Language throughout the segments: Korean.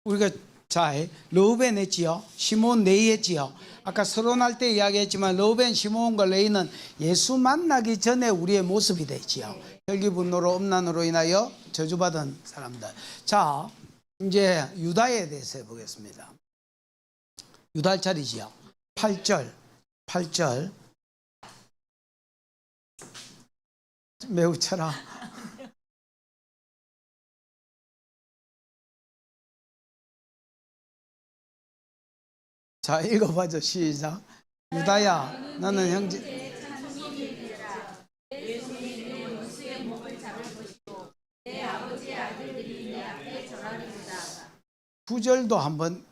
우리가 자, 르우벤 했지요. 시몬 레위 했지요. 아까 서론할 때 이야기했지만 르우벤, 시몬과 레위는 예수 만나기 전에 우리의 모습이 되지요. 혈기 분노로 음란으로 인하여 저주받은 사람들. 자, 이제 유다에 대해서 해보겠습니다. 유다 할 차례지요. 8절 매우 쳐라. 자, 읽어봐줘. 시작. 유다야, 너는 형제 9절도 한번.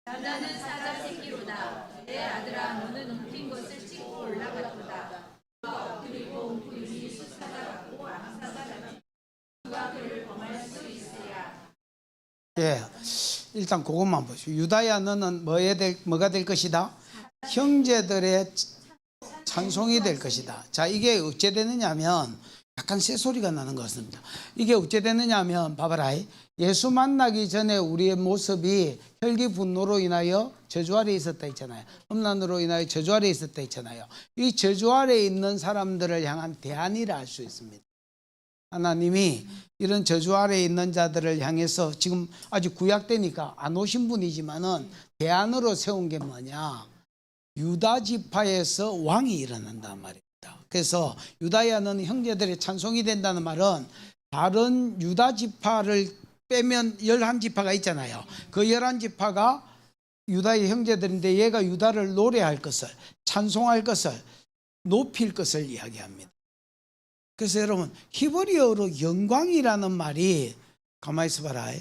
나는 사자 새끼로다. 내 아들아, 너는 웅킨 것을 찍고 올라갔도다. 그가 엎드리고 웅크 위히 수사가 같고 암사가 같이 그가 그를 범할 수 있으랴. 예, 일단 그것만 보시오. 유다야, 너는 뭐가 될 것이다? 형제들의 찬송이 될 것이다. 자, 이게 어째 되느냐 하면 약간 새소리가 나는 것 같습니다. 이게 어째 되느냐 하면 봐봐라. 예수 만나기 전에 우리의 모습이 혈기 분노로 인하여 저주 아래 있었다 했잖아요. 음란으로 인하여 저주 아래 있었다 했잖아요. 이 저주 아래 있는 사람들을 향한 대안이라 할 수 있습니다. 하나님이 이런 저주 아래 있는 자들을 향해서 지금 아직 구약되니까 안 오신 분이지만은 대안으로 세운 게 뭐냐? 유다 지파에서 왕이 일어난단 말입니다. 그래서 유다야, 너는 형제들의 찬송이 된다는 말은 다른 유다 지파를 빼면 11지파가 있잖아요. 그 11지파가 유다의 형제들인데 얘가 유다를 노래할 것을, 찬송할 것을, 높일 것을 이야기합니다. 그래서 여러분, 히브리어로 영광이라는 말이 가만히 있어봐라.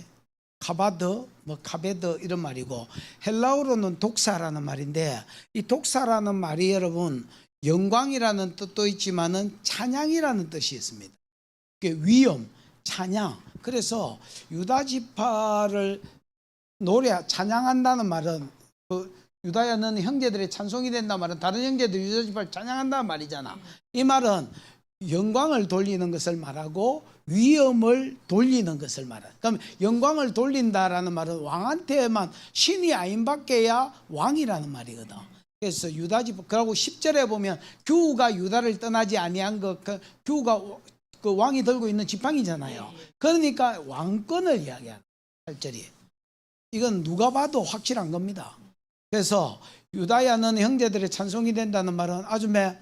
카바드, 카베드 이런 말이고, 헬라어로는 독사라는 말인데, 이 독사라는 말이 여러분 영광이라는 뜻도 있지만은 찬양이라는 뜻이 있습니다. 위엄, 찬양. 그래서 유다 지파를 찬양한다는 말은, 유다야 너는 형제들의 찬송이 된다는 말은 다른 형제들 유다 지파를 찬양한다는 말이잖아. 이 말은 영광을 돌리는 것을 말하고 위엄을 돌리는 것을 말하는. 그럼 영광을 돌린다라는 말은 왕한테만, 신이 아닌 밖에야 왕이라는 말이거든. 그래서 유다 지파, 그러고 10절에 보면 규가 유다를 떠나지 아니한 것, 규가 그 왕이 들고 있는 지팡이잖아요. 그러니까 왕권을 이야기하는 8절이. 이건 누가 봐도 확실한 겁니다. 그래서 유다야 너는 형제들의 찬송이 된다는 말은 아주매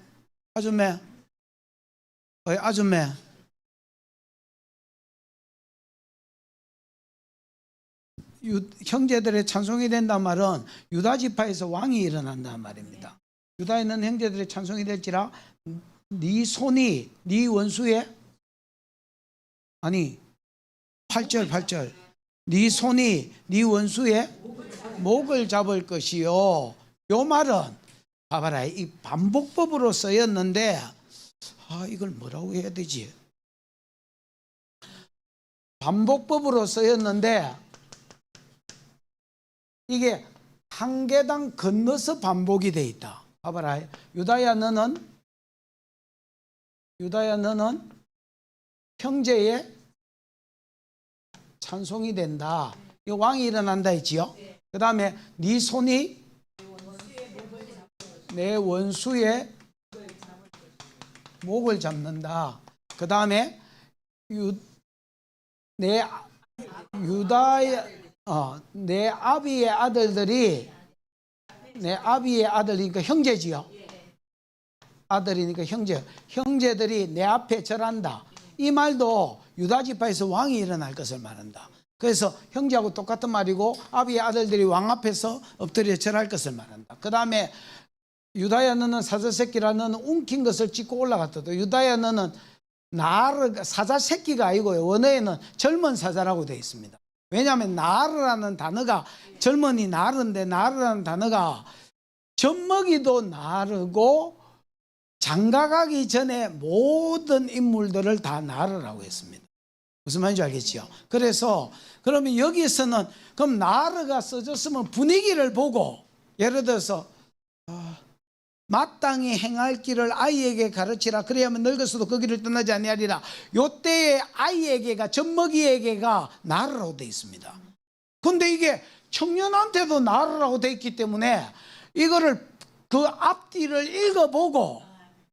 형제들의 찬송이 된다는 말은 유다 지파에서 왕이 일어난다는 말입니다. 유다에 있는 형제들의 찬송이 될지라 네 손이 네 원수의, 아니 8절 네 손이 네 원수의 목을 잡을 것이요. 요 말은 봐봐라, 이 반복법으로 쓰였는데 이걸 뭐라고 해야 되지? 반복법으로 쓰였는데 이게 한 계단 건너서 반복이 돼 있다. 봐봐라. 유다야 너는 형제의 찬송이 된다. 이 왕이 일어난다 했지요. 그 다음에 네 손이 내 원수의 목을 잡는다. 그 다음에 내 아비의 아들들이, 내 아비의 아들이니까 형제지요. 아들이니까 형제들이 내 앞에 절한다. 이 말도 유다 지파에서 왕이 일어날 것을 말한다. 그래서 형제하고 똑같은 말이고, 아비의 아들들이 왕 앞에서 엎드려 절할 것을 말한다. 그 다음에 유다야 너는 사자 새끼라, 너는 움킨 것을 찢고 올라갔다. 유다야 너는 사자 새끼가 아니고요, 원어에는 젊은 사자라고 되어 있습니다. 왜냐하면 나르라는 단어가, 젊은이 나르인데, 나르라는 단어가 젖먹이도 나르고 장가가기 전에 모든 인물들을 다 나르라고 했습니다. 무슨 말인지 알겠지요? 그래서 그러면 여기서는 그럼 나르가 써졌으면 분위기를 보고, 예를 들어서 마땅히 행할 길을 아이에게 가르치라. 그래야만 늙어서도 그 길을 떠나지 아니하리라. 요때의 아이에게가, 젖먹이에게가 나르라고 되어 있습니다. 근데 이게 청년한테도 나르라고 돼 있기 때문에 이거를 그 앞뒤를 읽어보고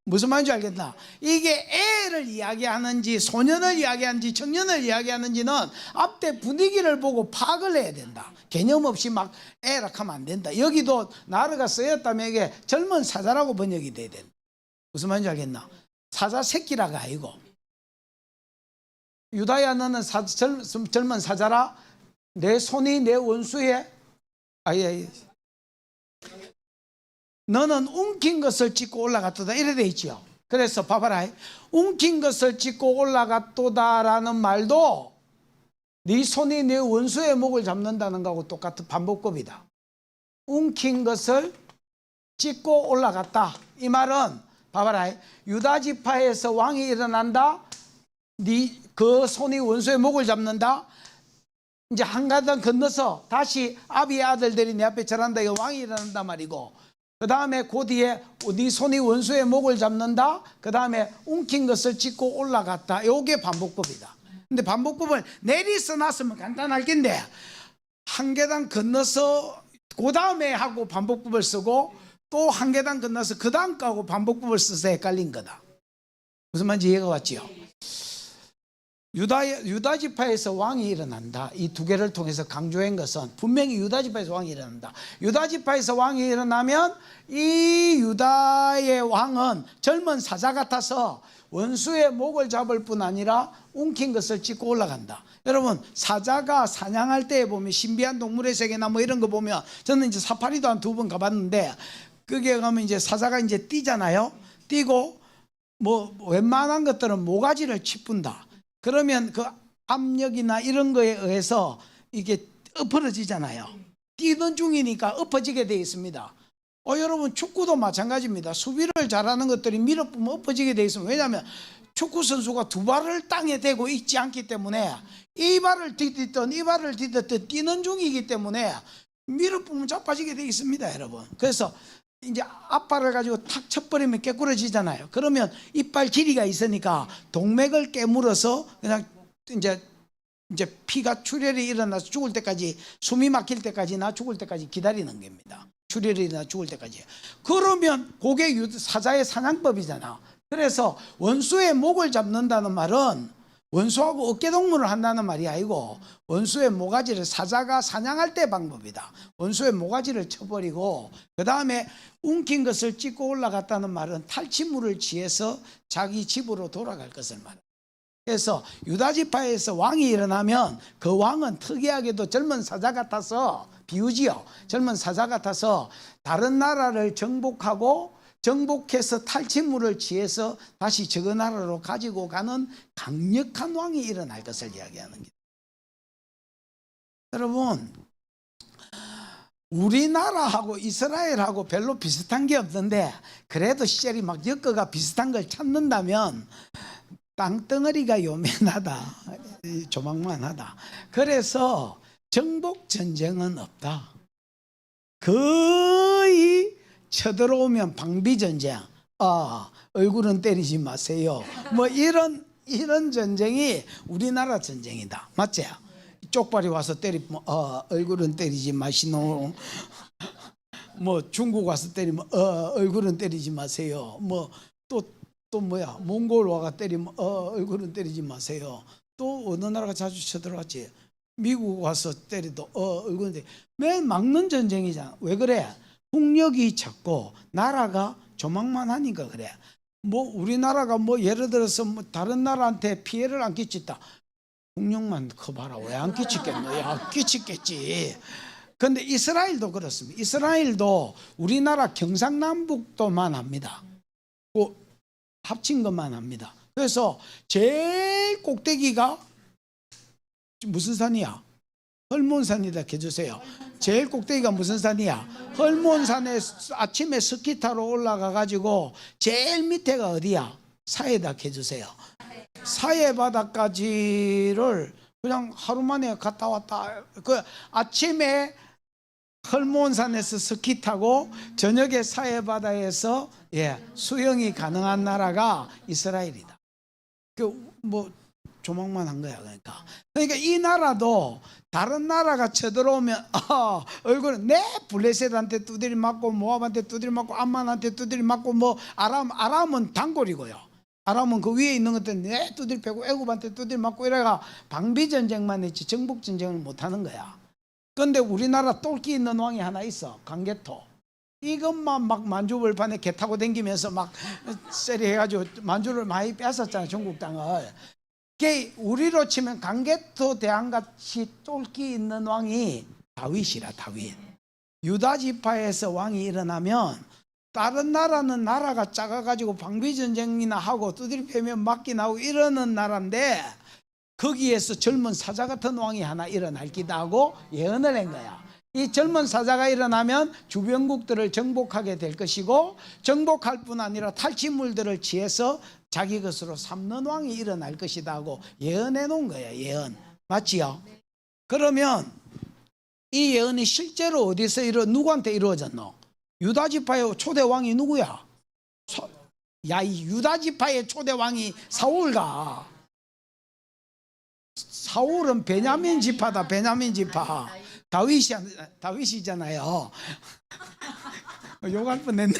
무슨 말인지 알겠나? 이게 애를 이야기하는지 소년을 이야기하는지 청년을 이야기하는지는 앞에 분위기를 보고 파악을 해야 된다. 개념 없이 막 애라 하면 안 된다. 여기도 나르가 쓰였다면 이게 젊은 사자라고 번역이 돼야 된다. 무슨 말인지 알겠나? 사자 새끼라가 아니고 유다야 너는 젊은 사자라 내 손이 내 원수의 아예 너는 움킨 것을 찢고 올라갔도다 이래 돼 있죠. 그래서 봐봐라, 움킨 것을 찢고 올라갔도다라는 말도 네 손이 내 원수의 목을 잡는다는 거하고 똑같은 반복법이다. 움킨 것을 찢고 올라갔다 이 말은 봐봐라, 유다 지파에서 왕이 일어난다. 네 그 손이 원수의 목을 잡는다. 이제 한가닥 건너서 다시 아비의 아들들이 내 앞에 절한다. 이거 왕이 일어난단 말이고, 그 다음에 그 뒤에 네 손이 원수의 목을 잡는다. 그 다음에 움킨 것을 찢고 올라갔다. 요게 반복법이다. 근데 반복법을 내리 써놨으면 간단할 텐데 한 계단 건너서 그 다음에 하고 반복법을 쓰고 또 한 계단 건너서 그 다음 거하고 반복법을 써서 헷갈린 거다. 무슨 말인지 이해가 왔지요? 유다 지파에서 왕이 일어난다. 이 두 개를 통해서 강조한 것은 분명히 유다 지파에서 왕이 일어난다. 유다 지파에서 왕이 일어나면 이 유다의 왕은 젊은 사자 같아서 원수의 목을 잡을 뿐 아니라 움킨 것을 찢고 올라간다. 여러분, 사자가 사냥할 때 보면 신비한 동물의 세계나 뭐 이런 거 보면, 저는 이제 사파리도 한 2번 가봤는데 거기에 가면 이제 사자가 이제 뛰잖아요. 뛰고 뭐 웬만한 것들은 모가지를 짚은다. 그러면 그 압력이나 이런 거에 의해서 이게 엎어지잖아요. 뛰는 중이니까 엎어지게 되어 있습니다. 여러분, 축구도 마찬가지입니다. 수비를 잘하는 것들이 밀어보면 엎어지게 되어 있습니다. 왜냐하면 축구 선수가 두 발을 땅에 대고 있지 않기 때문에 이 발을 디디든 이 발을 디디든 뛰는 중이기 때문에 밀어보면 자빠지게 되어 있습니다, 여러분. 그래서 이제 앞발을 가지고 탁 쳐버리면 깨꾸러지잖아요. 그러면 이빨 길이가 있으니까 동맥을 깨물어서 그냥 이제 피가 출혈이 일어나서 죽을 때까지, 숨이 막힐 때까지나 죽을 때까지 기다리는 겁니다. 출혈이 일어나 죽을 때까지. 그러면 그게 사자의 사냥법이잖아. 그래서 원수의 목을 잡는다는 말은 원수하고 어깨동무를 한다는 말이 아니고 원수의 모가지를, 사자가 사냥할 때 방법이다. 원수의 모가지를 쳐버리고 그 다음에 움킨 것을 찢고 올라갔다는 말은 탈취물을 취해서 자기 집으로 돌아갈 것을 말합니다. 그래서 유다 지파에서 왕이 일어나면 그 왕은 특이하게도 젊은 사자 같아서, 비유지요, 젊은 사자 같아서 다른 나라를 정복해서 탈취물을 취해서 다시 저 나라로 가지고 가는 강력한 왕이 일어날 것을 이야기하는 게. 여러분, 우리나라하고 이스라엘하고 별로 비슷한 게 없는데 그래도 시절이 막 엮어가 비슷한 걸 찾는다면 땅덩어리가 요면하다, 조망만하다. 그래서 정복 전쟁은 없다. 거의 쳐들어오면 방비 전쟁, 얼굴은 때리지 마세요, 뭐 이런 전쟁이 우리나라 전쟁이다. 맞지? 쪽발이 와서 때리면 얼굴은 때리지 마시노. 뭐 중국 와서 때리면 얼굴은 때리지 마세요. 뭐 또 뭐야, 몽골 와가 때리면 얼굴은 때리지 마세요. 또 어느 나라가 자주 쳐들어왔지? 미국 와서 때리도 얼굴은 맨 막는 전쟁이잖아. 왜 그래? 국력이 작고 나라가 조망만 하니까 그래. 뭐 우리나라가 뭐 예를 들어서 뭐 다른 나라한테 피해를 안 끼쳤다. 국력만 커봐라. 왜 안 끼치겠노? 야, 끼치겠지. 근데 이스라엘도 그렇습니다. 이스라엘도 우리나라 경상남북도만 합니다. 그 합친 것만 합니다. 그래서 제일 꼭대기가 무슨 산이야? 헐몬산이다 해주세요. 제일 꼭대기가 무슨 산이야? 헐몬산에 아침에 스키 타러 올라가 가지고 제일 밑에가 어디야? 사해다 해주세요. 사해 바다까지를 그냥 하루 만에 갔다 왔다. 그 아침에 헐몬산에서 스키 타고 저녁에 사해 바다에서 수영이 가능한 나라가 이스라엘이다. 그 뭐 조망만 한 거야. 그러니까 이 나라도 다른 나라가 쳐들어오면 얼굴은 내 블레셋한테 두드리 맞고 모압한테 두드리 맞고 암만한테 두드리 맞고 뭐 아람은 단골이고요. 아람은 그 위에 있는 것들 내 두드리 패고 애굽한테 두드리 맞고 이래가 방비 전쟁만 했지 정복 전쟁을 못 하는 거야. 근데 우리나라 똘끼 있는 왕이 하나 있어. 강개토. 이것만 막 만주벌판에 개 타고 다니면서 막 세리 해가지고 만주를 많이 뺏었잖아, 전국 땅을. 그게 우리로 치면 강개토 대왕같이 똘끼 있는 왕이 다윗이라. 다윗. 유다 지파에서 왕이 일어나면 다른 나라는 나라가 작아가지고 방비전쟁이나 하고 두드리 패면 맞기 나오고 이러는 나라인데 거기에서 젊은 사자 같은 왕이 하나 일어날 기도 하고 예언을 한 거야. 이 젊은 사자가 일어나면 주변국들을 정복하게 될 것이고 정복할 뿐 아니라 탈취물들을 취해서 자기 것으로 삼는 왕이 일어날 것이다 하고 예언해 놓은 거야. 예언. 맞지요? 그러면 이 예언이 실제로 어디서 누구한테 이루어졌노? 유다 지파의 초대 왕이 누구야? 이 유다 지파의 초대 왕이 사울가. 사울은 베냐민 지파다. 베냐민 지파. 다윗이잖아요. 욕할 뻔했네.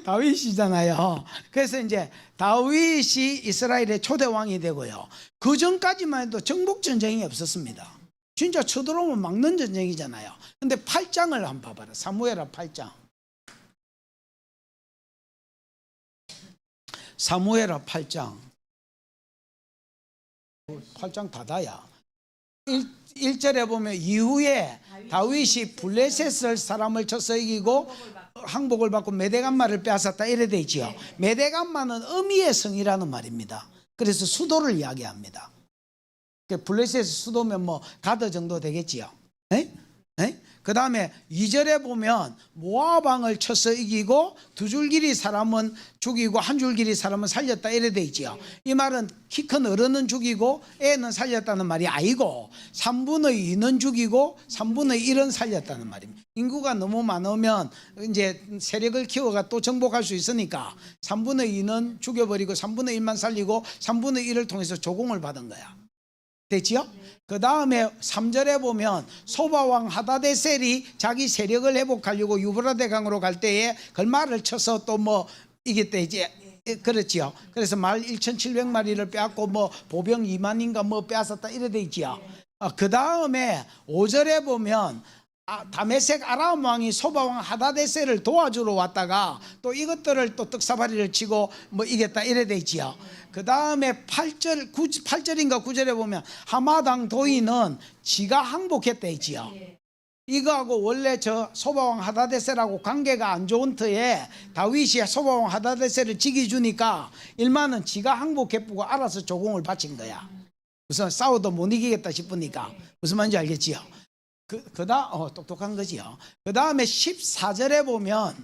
다윗이잖아요. 그래서 이제 다윗이 이스라엘의 초대 왕이 되고요. 그 전까지만 해도 정복 전쟁이 없었습니다. 진짜 쳐들어오면 막는 전쟁이잖아요. 근데 8장을 한번 봐봐라. 사무엘하 8장. 사무엘하 8장. 8장 다다야. 1절에 보면 이후에 다윗이 블레셋을 사람을 쳐서 이기고 항복을 받고 메대간마를 빼앗았다 이래 돼 있지요. 메대간마는 어미의 성이라는 말입니다. 그래서 수도를 이야기합니다. 블레셋 수도면 뭐 가드 정도 되겠지요. 그 다음에 2절에 보면 모압 왕을 쳐서 이기고 두 줄길이 사람은 죽이고 한 줄길이 사람은 살렸다 이래 돼 있지요. 이 말은 키 큰 어른은 죽이고 애는 살렸다는 말이 아니고 3분의 2는 죽이고 3분의 1은 살렸다는 말입니다. 인구가 너무 많으면 이제 세력을 키워가 또 정복할 수 있으니까 3분의 2는 죽여버리고 3분의 1만 살리고 3분의 1을 통해서 조공을 받은 거야. 됐지요? 그 다음에 3절에 보면 소바왕 하다데셀이 자기 세력을 회복하려고 유브라데 강으로 갈 때에 걸말을 쳐서 또 뭐 이겼대 이제 그렇지요. 그래서 말 1,700마리를 빼앗고 뭐 보병 2만인가 뭐 빼앗았다 이래 돼 있지요. 그 다음에 5절에 보면 다메섹 아람 왕이 소바왕 하다데셀을 도와주러 왔다가 또 이것들을 또 떡사발이를 치고 뭐 이겼다 이래 돼 있지요. 그 다음에 8절인가 9절에 보면 하마당 도인은 지가 항복했다 있지요. 이거하고 원래 저 소바왕 하다데셀하고 관계가 안 좋은 터에 다윗이 소바왕 하다데셀을 지기 주니까 일만은 지가 항복해보고 알아서 조공을 바친 거야. 우선 싸워도 못 이기겠다 싶으니까. 무슨 말인지 알겠지요? 똑똑한 거지요. 그 다음에 14절에 보면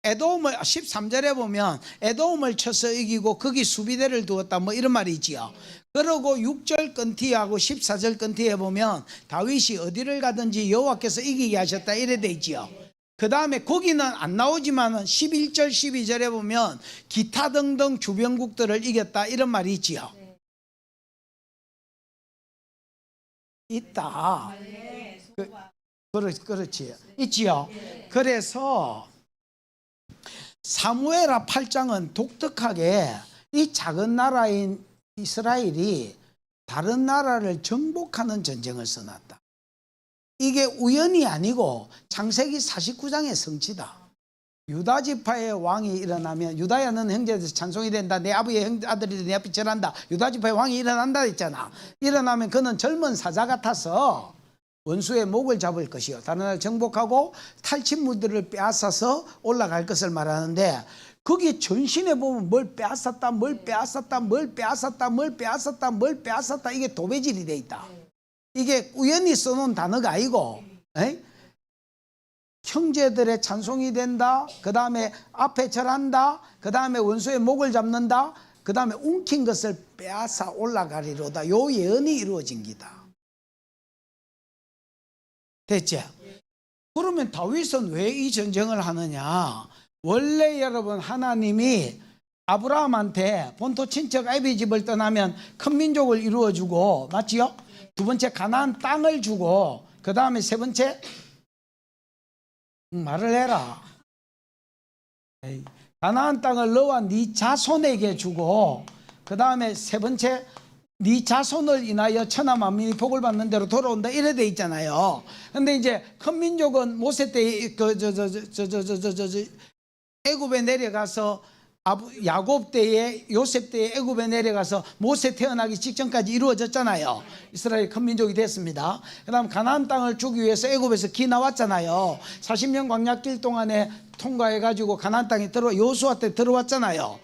13절에 보면 에돔을 쳐서 이기고 거기 수비대를 두었다 뭐 이런 말이 있지요. 그러고 6절 건티하고 14절 건티에 보면 다윗이 어디를 가든지 여호와께서 이기게 하셨다 이래 돼 있지요. 그 다음에 거기는 안 나오지만은 11절 12절에 보면 기타 등등 주변국들을 이겼다 이런 말이 있지요. 있다. 그렇지. 있지요. 그래서 사무엘하 8장은 독특하게 이 작은 나라인 이스라엘이 다른 나라를 정복하는 전쟁을 써놨다. 이게 우연이 아니고 창세기 49장의 성취다. 유다 지파의 왕이 일어나면 유다야 너는 형제에서 찬송이 된다. 내 아버지의 아들이 내 앞에 절한다. 유다 지파의 왕이 일어난다 했잖아. 일어나면 그는 젊은 사자 같아서 원수의 목을 잡을 것이요 다른 나라를 정복하고 탈취물들을 빼앗아서 올라갈 것을 말하는데 거기 전신에 보면 뭘 빼앗았다 뭘 빼앗았다 뭘 빼앗았다 뭘 빼앗았다 뭘 빼앗았다 이게 도배질이 돼 있다. 이게 우연히 써놓은 단어가 아니고 형제들의 찬송이 된다. 그 다음에 앞에 절한다. 그 다음에 원수의 목을 잡는다. 그 다음에 움킨 것을 빼앗아 올라가리로다. 요 예언이 이루어진 기다. 됐죠? 그러면 다윗은 왜 이 전쟁을 하느냐? 원래 여러분 하나님이 아브라함한테 본토 친척 아비 집을 떠나면 큰 민족을 이루어주고 맞지요? 두 번째 가나안 땅을 주고 그 다음에 세 번째 말을 해라. 에이, 가나안 땅을 너와 네 자손에게 주고 그 다음에 세 번째 네 자손을 인하여 천하 만민이 복을 받는 대로 돌아온다 이래 돼 있잖아요. 근데 이제 큰 민족은 모세 때 애굽에 내려가서 야곱 때에 요셉 때에 애굽에 내려가서 모세 태어나기 직전까지 이루어졌잖아요. 이스라엘 큰 민족이 됐습니다. 그다음 가나안 땅을 주기 위해서 애굽에서 기 나왔잖아요. 40년 광야길 동안에 통과해 가지고 가나안 땅에 요수아 때 들어왔잖아요.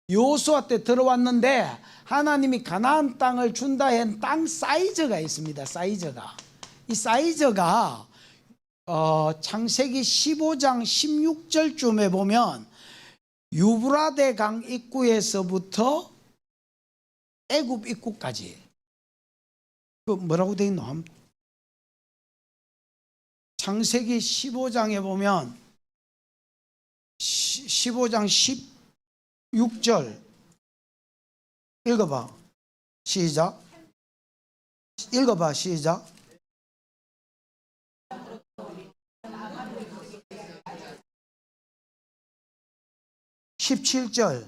요수아 때 들어왔는데 하나님이 가나안 땅을 준다 한 땅 사이즈가 있습니다. 사이즈가 이 사이즈가 창세기 15장 16절쯤에 보면 유브라데 강 입구에서부터 애굽 입구까지 그 뭐라고 돼 있노? 창세기 15장에 보면 15장 16절 읽어봐. 시작. 읽어봐. 시작. 17절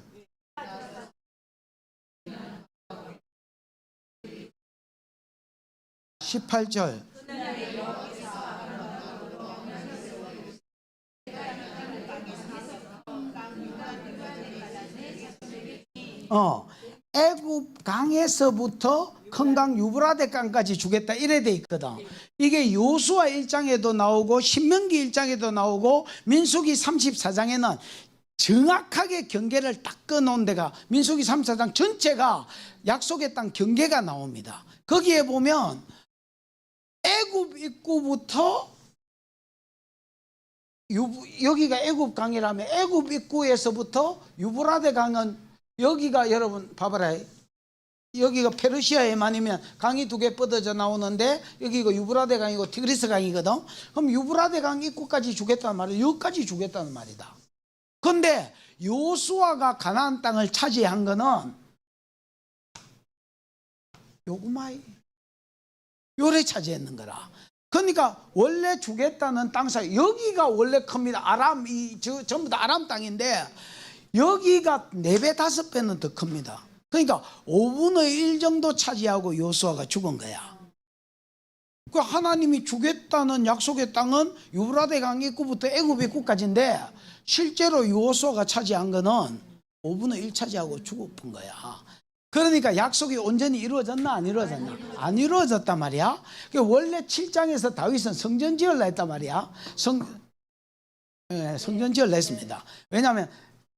18절 애굽 강에서부터 큰 강 유브라데 강까지 주겠다 이래 돼 있거든. 이게 요수아 1장에도 나오고 신명기 1장에도 나오고 민수기 34장에는 정확하게 경계를 딱 끊어놓은 데가 민수기 34장 전체가 약속의 땅 경계가 나옵니다. 거기에 보면 애굽 입구부터 여기가 애굽 강이라면 애굽 입구에서부터 유브라데 강은 여기가 여러분 봐봐라. 여기가 페르시아에만이면 강이 두 개 뻗어져 나오는데 여기가 유브라데 강이고 티그리스 강이거든. 그럼 유브라데 강 입구까지 주겠다는 말이야. 여기까지 주겠다는 말이다. 그런데 요수아가 가나안 땅을 차지한 거는 요구마이 요래 차지했는 거라. 그러니까 원래 주겠다는 땅 사이 여기가 원래 큽니다. 아람 전부 다 아람 땅인데 여기가 4배 5배는 더 큽니다. 그러니까 5분의 1 정도 차지하고 요수아가 죽은 거야. 그 하나님이 주겠다는 약속의 땅은 유브라데 강 입구부터 애굽 입구까지인데 실제로 요수아가 차지한 거는 5분의 1 차지하고 죽어본 거야. 그러니까 약속이 온전히 이루어졌나 안 이루어졌나? 안 이루어졌단 말이야. 원래 7장에서 다윗은 성전 지으려 했단 말이야. 성전 지으려 했습니다. 왜냐하면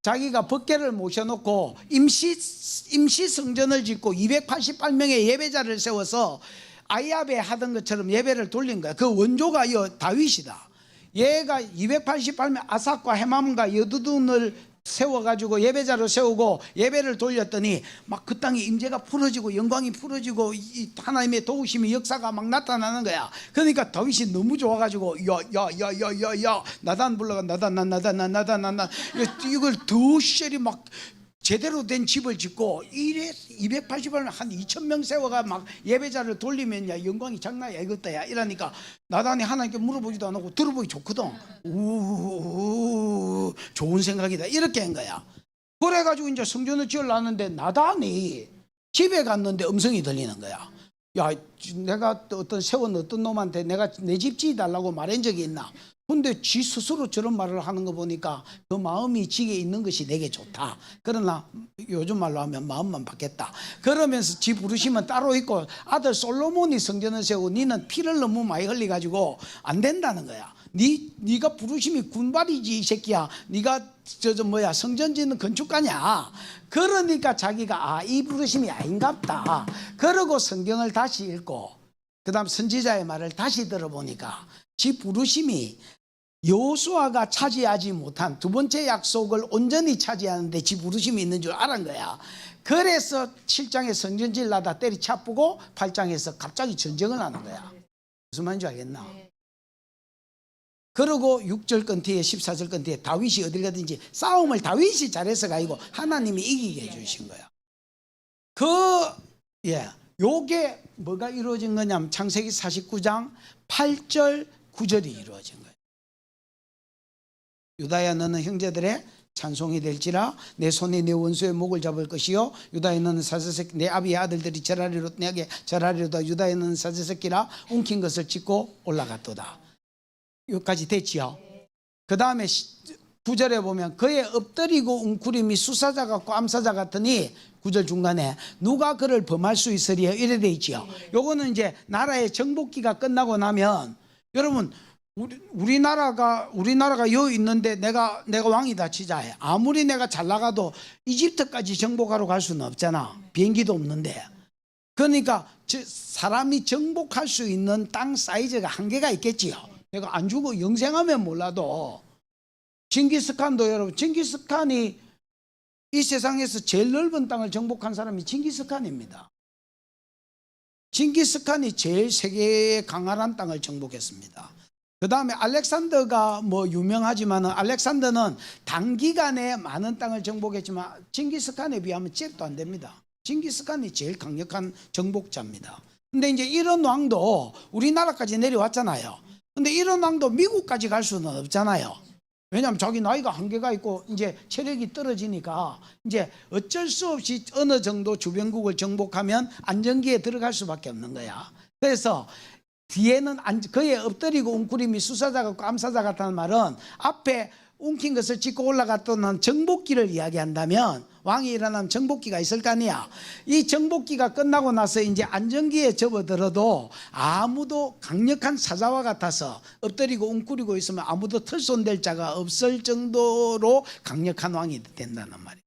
자기가 법궤를 모셔놓고 임시 성전을 짓고 288명의 예배자를 세워서 아이압에 하던 것처럼 예배를 돌린 거야. 그 원조가 이 다윗이다. 얘가 288명 아삭과 헤맘과 여두둔을 세워가지고 예배자로 세우고 예배를 돌렸더니 막 그 땅에 임재가 풀어지고 영광이 풀어지고 하나님의 도우심의 역사가 막 나타나는 거야. 그러니까 다윗이 너무 좋아가지고 야야야야야야 나단 불러가 나단 이걸 더 쉐리 막 제대로 된 집을 짓고 이래 280을 한 2,000명 세워가 막 예배자를 돌리면 야 영광이 장난이 아니겠다야 이러니까 나단이 하나님께 물어보지도 안 하고 들어보기 좋거든. 우 좋은 생각이다 이렇게 한 거야. 그래가지고 이제 성전을 지으려는데 나단이 집에 갔는데 음성이 들리는 거야. 야 내가 어떤 세운 어떤 놈한테 내가 내 집 지어달라고 말한 적이 있나? 근데 지 스스로 저런 말을 하는 거 보니까 그 마음이 지게 있는 것이 내게 좋다. 그러나 요즘 말로 하면 마음만 받겠다. 그러면서 지 부르시면 따로 있고 아들 솔로몬이 성전을 세우고 니는 피를 너무 많이 흘려가지고 안 된다는 거야. 네가 부르심이 군발이지 이 새끼야. 네가 성전 짓는 건축가냐. 그러니까 자기가 이 부르심이 아닌갑다. 그러고 성경을 다시 읽고 그 다음 선지자의 말을 다시 들어보니까 지 부르심이 요수아가 차지하지 못한 두 번째 약속을 온전히 차지하는데 지 부르심이 있는 줄 알은 거야. 그래서 7장에 성전 지으려다 때리차쁘고 8장에서 갑자기 전쟁을 하는 거야. 무슨 말인지 알겠나? 그리고 6절 건 뒤에 14절 건 뒤에 다윗이 어딜 가든지 싸움을 다윗이 잘해서가 아니고 하나님이 이기게 해주신 거야. 요게 뭐가 이루어진 거냐면 창세기 49장 8절 9절이 이루어진 거예요. 유다야 너는 형제들의 찬송이 될지라 내 손이 내 원수의 목을 잡을 것이요 유다야 너는 사제새끼 내 아비의 아들들이 절하리로 내게 절하리로다 유다야 너는 사제새끼라 움킨 것을 찢고 올라갔도다. 여기까지 됐지요. 그 다음에 9절에 보면 그의 엎드리고 웅크림이 수사자 같고 암사자 같으니 9절 중간에 누가 그를 범할 수 있으리요 이래 돼 있지요. 요거는 이제 나라의 정복기가 끝나고 나면 여러분 우리나라가 여 있는데 내가 왕이다 치자. 아무리 내가 잘 나가도 이집트까지 정복하러 갈 수는 없잖아. 비행기도 없는데. 그러니까 사람이 정복할 수 있는 땅 사이즈가 한계가 있겠지요. 내가 안 주고 영생하면 몰라도 징기스칸도 여러분 징기스칸이 이 세상에서 제일 넓은 땅을 정복한 사람이 징기스칸입니다. 징기스칸이 제일 세계의 강활한 땅을 정복했습니다. 그 다음에 알렉산더가 뭐 유명하지만 알렉산더는 단기간에 많은 땅을 정복했지만 징기스칸에 비하면 잽도 안 됩니다. 징기스칸이 제일 강력한 정복자입니다. 근데 이제 이런 왕도 우리나라까지 내려왔잖아요. 근데 이런 왕도 미국까지 갈 수는 없잖아요. 왜냐하면 자기 나이가 한계가 있고 이제 체력이 떨어지니까 이제 어쩔 수 없이 어느 정도 주변국을 정복하면 안정기에 들어갈 수밖에 없는 거야. 그래서 뒤에는 그의 엎드리고 웅크림이 수사자 같고 암사자 같다는 말은 앞에 움킨 것을 찢고 올라갔던 정복기를 이야기한다면 왕이 일어나면 정복기가 있을 거 아니야. 이 정복기가 끝나고 나서 이제 안정기에 접어들어도 아무도 강력한 사자와 같아서 엎드리고 웅크리고 있으면 아무도 털손댈 자가 없을 정도로 강력한 왕이 된다는 말이에요.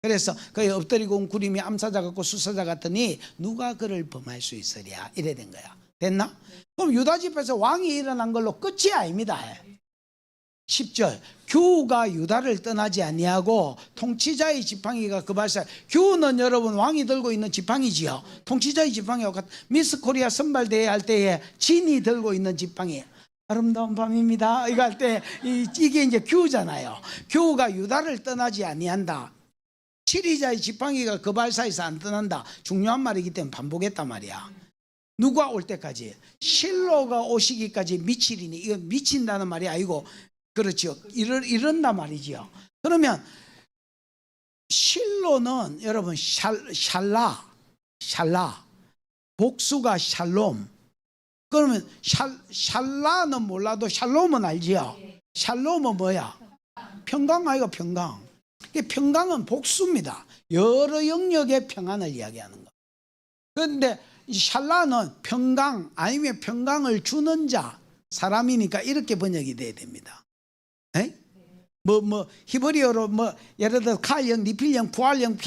그래서 그의 엎드리고 웅크림이 암사자 같고 수사자 같으니 누가 그를 범할 수 있으랴 이래 된 거야. 됐나? 그럼 유다 집에서 왕이 일어난 걸로 끝이 아닙니다. 10절 규우가 유다를 떠나지 아니하고 통치자의 지팡이가 그 발사. 규우는 여러분 왕이 들고 있는 지팡이지요. 통치자의 지팡이와 같은 미스 코리아 선발대회 할 때에 진이 들고 있는 지팡이. 아름다운 밤입니다 이거 할 때 이게 이제 규우잖아요. 규우가 유다를 떠나지 아니한다. 치리자의 지팡이가 그 발사에서 안 떠난다. 중요한 말이기 때문에 반복했단 말이야. 누가 올 때까지? 실로가 오시기까지 미치리니. 이거 미친다는 말이 아니고 그렇죠. 이런단 말이지요. 그러면 실로는 여러분 샬라 복수가 샬롬. 그러면 샬라는 몰라도 샬롬은 알지요. 샬롬은 뭐야? 평강 아이가 평강. 평강은 복수입니다. 여러 영역의 평안을 이야기하는 거. 그런데 샬라는 평강 아니면 평강을 주는 자 사람이니까 이렇게 번역이 돼야 됩니다. 에? 히브리어로 예를 들어 칼형, 리필형, 부활형,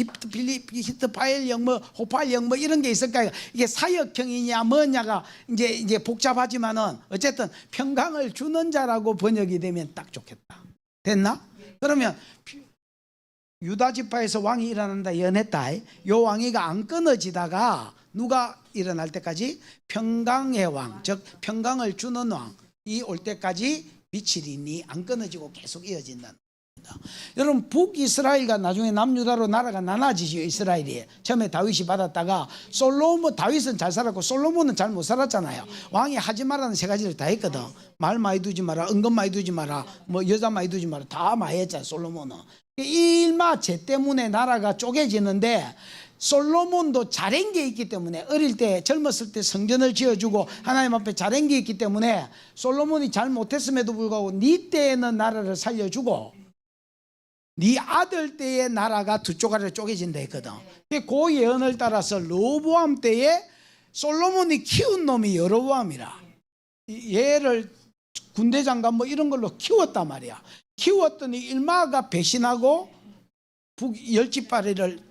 히트파일형, 호팔형 이런 게 있을까요? 이게 사역형이냐 뭐냐가 이제 복잡하지만은 어쨌든 평강을 주는 자라고 번역이 되면 딱 좋겠다. 됐나? 그러면 유다 지파에서 왕이 일어난다 연했다. 요 왕위가 안 끊어지다가 누가 일어날 때까지 평강의 왕, 즉 평강을 주는 왕이 올 때까지 미치리니 안 끊어지고 계속 이어진다는 겁니다. 여러분 북이스라엘과 나중에 남유다로 나라가 나눠지죠. 이스라엘이 처음에 다윗이 받았다가 다윗은 잘 살았고 솔로몬은 잘 못 살았잖아요. 왕이 하지 말라는 세 가지를 다 했거든. 말 많이 두지 마라, 은근 많이 두지 마라, 여자 많이 두지 마라, 다 많이 했잖아. 솔로몬은 이 일마제 때문에 나라가 쪼개지는데 솔로몬도 잘한 게 있기 때문에 어릴 때 젊었을 때 성전을 지어주고 하나님 앞에 잘한 게 있기 때문에 솔로몬이 잘 못했음에도 불구하고 네 때에는 나라를 살려주고 네 아들 때의 나라가 두 쪼가리로 쪼개진다 했거든. 그 예언을 따라서 르호보암 때에 솔로몬이 키운 놈이 여로보암이라. 얘를 군대 장관 이런 걸로 키웠단 말이야. 키웠더니 일마가 배신하고 열지파리를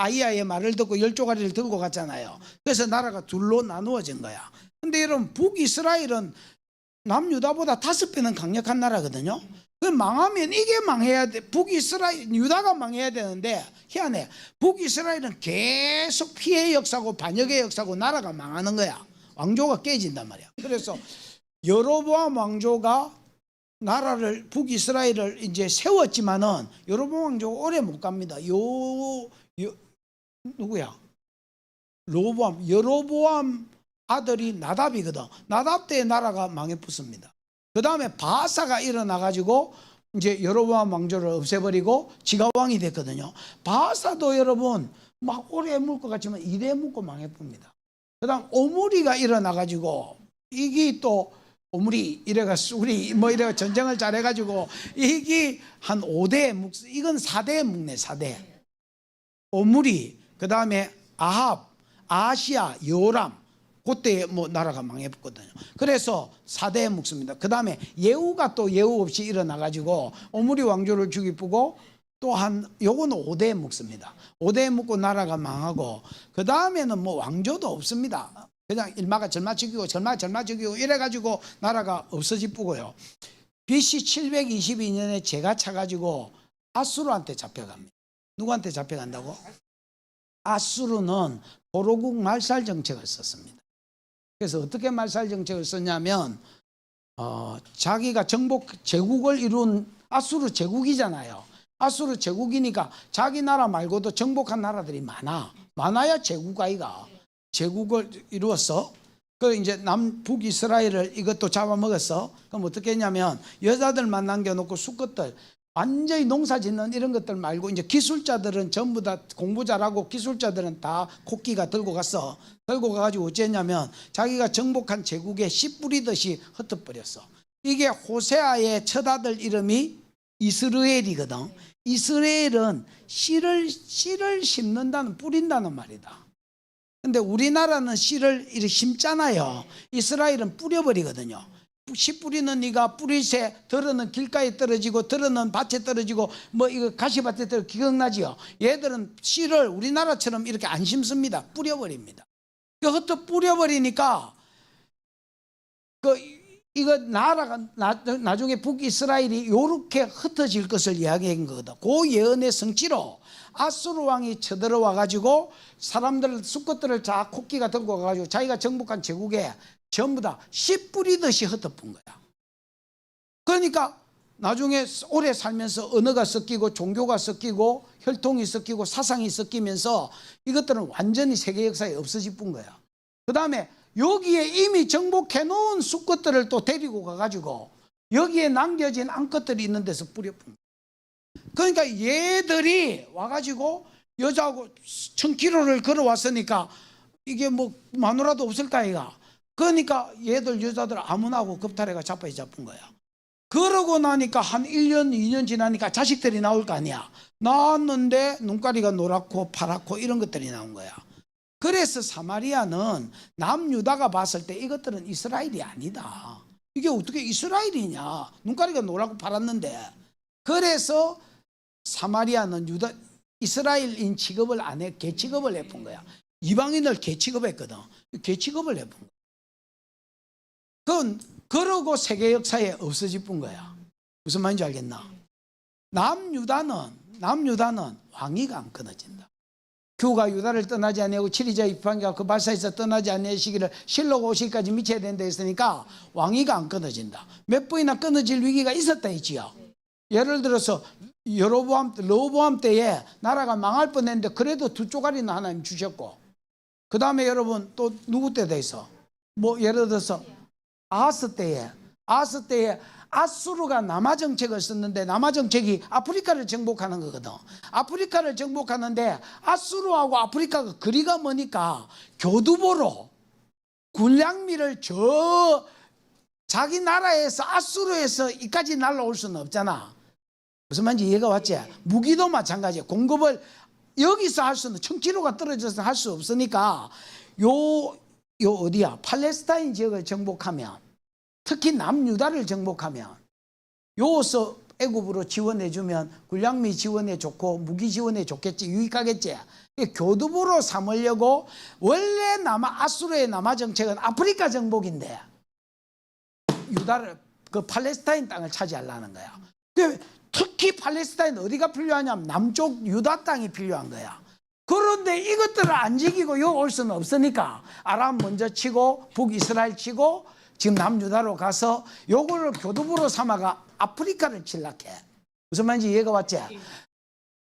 아이야의 말을 듣고 10조가리를 들고 갔잖아요. 그래서 나라가 둘로 나누어진 거야. 근데 여러분 북이스라엘은 남유다보다 5배는 강력한 나라거든요. 그 망하면 이게 망해야 돼. 유다가 망해야 되는데 희한해. 북이스라엘은 계속 피해 역사고 반역의 역사고 나라가 망하는 거야. 왕조가 깨진단 말이야. 그래서 여로보암 왕조가 나라를 북이스라엘을 이제 세웠지만은 여로보암 왕조가 오래 못 갑니다. 누구야? 여로보암 아들이 나답이거든. 나답 때의 나라가 망해붙습니다. 그 다음에 바사가 일어나가지고 이제 여로보암 왕조를 없애버리고 지가 왕이 됐거든요. 바사도 여러분 막 오래 물 것 같지만 이래 묻고 망해봅니다. 그 다음 오므리가 일어나가지고 이게 또 오므리 이래가 우리 뭐 이래가 전쟁을 잘해가지고 이게 한 5대 이건 4대 묵네. 4대 오므리, 그 다음에 아합, 아시아, 요람, 그때 뭐 나라가 망해봤거든요. 그래서 4대에 묵습니다. 그 다음에 예후가 또 예후 없이 일어나가지고 오므리 왕조를 죽이고 또 요거는 5대에 묵습니다. 5대에 묵고 나라가 망하고 그 다음에는 뭐 왕조도 없습니다. 그냥 일마가 절마 죽이고 절마 죽이고 이래가지고 나라가 없어지고요. BC 722년에 제가 차가지고 아수르한테 잡혀갑니다. 누구한테 잡혀간다고? 아수르는 도로국 말살 정책을 썼습니다. 그래서 어떻게 말살 정책을 썼냐면 자기가 제국을 이룬 아수르 제국이잖아요. 아수르 제국이니까 자기 나라 말고도 정복한 나라들이 많아야 제국 아이가 제국을 이루었어. 그 이제 남북 이스라엘을 이것도 잡아먹었어. 그럼 어떻게 했냐면 여자들만 남겨놓고 수컷들 완전히 농사 짓는 이런 것들 말고 이제 기술자들은 전부 다 공부 잘하고 기술자들은 다 코끼가 들고 갔어. 들고 가가지고 어쨌냐면 자기가 정복한 제국에 씨 뿌리듯이 흩어버렸어. 이게 호세아의 첫 아들 이름이 이스라엘이거든. 이스라엘은 씨를 심는다는 뿌린다는 말이다. 근데 우리나라는 씨를 이렇게 심잖아요. 이스라엘은 뿌려버리거든요. 씨 뿌리는 이가 뿌리새, 들어는 길가에 떨어지고 들어는 밭에 떨어지고 뭐 이거 가시밭에 떨어지고 기억나지요. 얘들은 씨를 우리나라처럼 이렇게 안 심습니다. 뿌려버립니다. 흩어 뿌려버리니까 이거 나라가 나중에 북이스라엘이 이렇게 흩어질 것을 이야기한 거거든. 그 예언의 성취로 아수르 왕이 쳐들어와 가지고 사람들 수컷들을 다 코끼가 들고 가가지고 자기가 정복한 제국에 전부 다 씨 뿌리듯이 흩어뿐 거야. 그러니까 나중에 오래 살면서 언어가 섞이고 종교가 섞이고 혈통이 섞이고 사상이 섞이면서 이것들은 완전히 세계 역사에 없어질 뿐 거야. 그 다음에 여기에 이미 정복해 놓은 수컷들을 또 데리고 가가지고 여기에 남겨진 암컷들이 있는 데서 뿌려뿐 거야. 그러니까 얘들이 와가지고 여자하고 1000km를 걸어왔으니까 이게 뭐 마누라도 없을까 이가. 그러니까 얘들 여자들 아무나하고 겁탈해가 잡은 거야. 그러고 나니까 한 1년 2년 지나니까 자식들이 나올 거 아니야. 나왔는데 눈가리가 노랗고 파랗고 이런 것들이 나온 거야. 그래서 사마리아는 남유다가 봤을 때 이것들은 이스라엘이 아니다. 이게 어떻게 이스라엘이냐. 눈가리가 노랗고 파랗는데. 그래서 사마리아는 이스라엘인 취급을 안 해. 개취급을 해본 거야. 이방인을 개취급했거든. 개취급을 해본 거야. 그러고 세계 역사에 없어질 뿐 거야. 무슨 말인지 알겠나? 남유다는 왕위가 안 끊어진다. 규가 유다를 떠나지 아니하고 치리자 입방과 그 발사에서 떠나지 아니할 시기를 실록 오시기까지 미쳐야 된다 했으니까 왕위가 안 끊어진다. 몇 번이나 끊어질 위기가 있었다 했지요. 예를 들어서 여로보암 때에 나라가 망할 뻔했는데 그래도 2쪼가리는 하나님 주셨고, 그 다음에 여러분 또 누구 때도 있어. 뭐 예를 들어서 아하스 때에 아수르가 남아 정책을 썼는데 남아 정책이 아프리카를 정복하는 거거든. 아프리카를 정복하는데 아수르하고 아프리카가 거리가 머니까 교두보로 군량미를 자기 나라에서 아수르에서 이까지 날라올 수는 없잖아. 무슨 말인지 이해가 왔지? 무기도 마찬가지야. 공급을 여기서 할 수는 1000km가 떨어져서 할 수 없으니까 요 어디야? 팔레스타인 지역을 정복하면, 특히 남유다를 정복하면 요서 애굽으로 지원해주면 군량미 지원해 좋고 무기 지원해 좋겠지, 유익하겠지. 교두보로 삼으려고 원래 아수르의 남아 정책은 아프리카 정복인데 유다를 그 팔레스타인 땅을 차지하려는 거야. 특히 팔레스타인 어디가 필요하냐면 남쪽 유다 땅이 필요한 거야. 그런데 이것들을 안 지키고 여기 올 수는 없으니까 아람 먼저 치고 북이스라엘 치고 지금 남유다로 가서 요거를 교두보로 삼아가 아프리카를 칠락해. 무슨 말인지 이해가 왔지?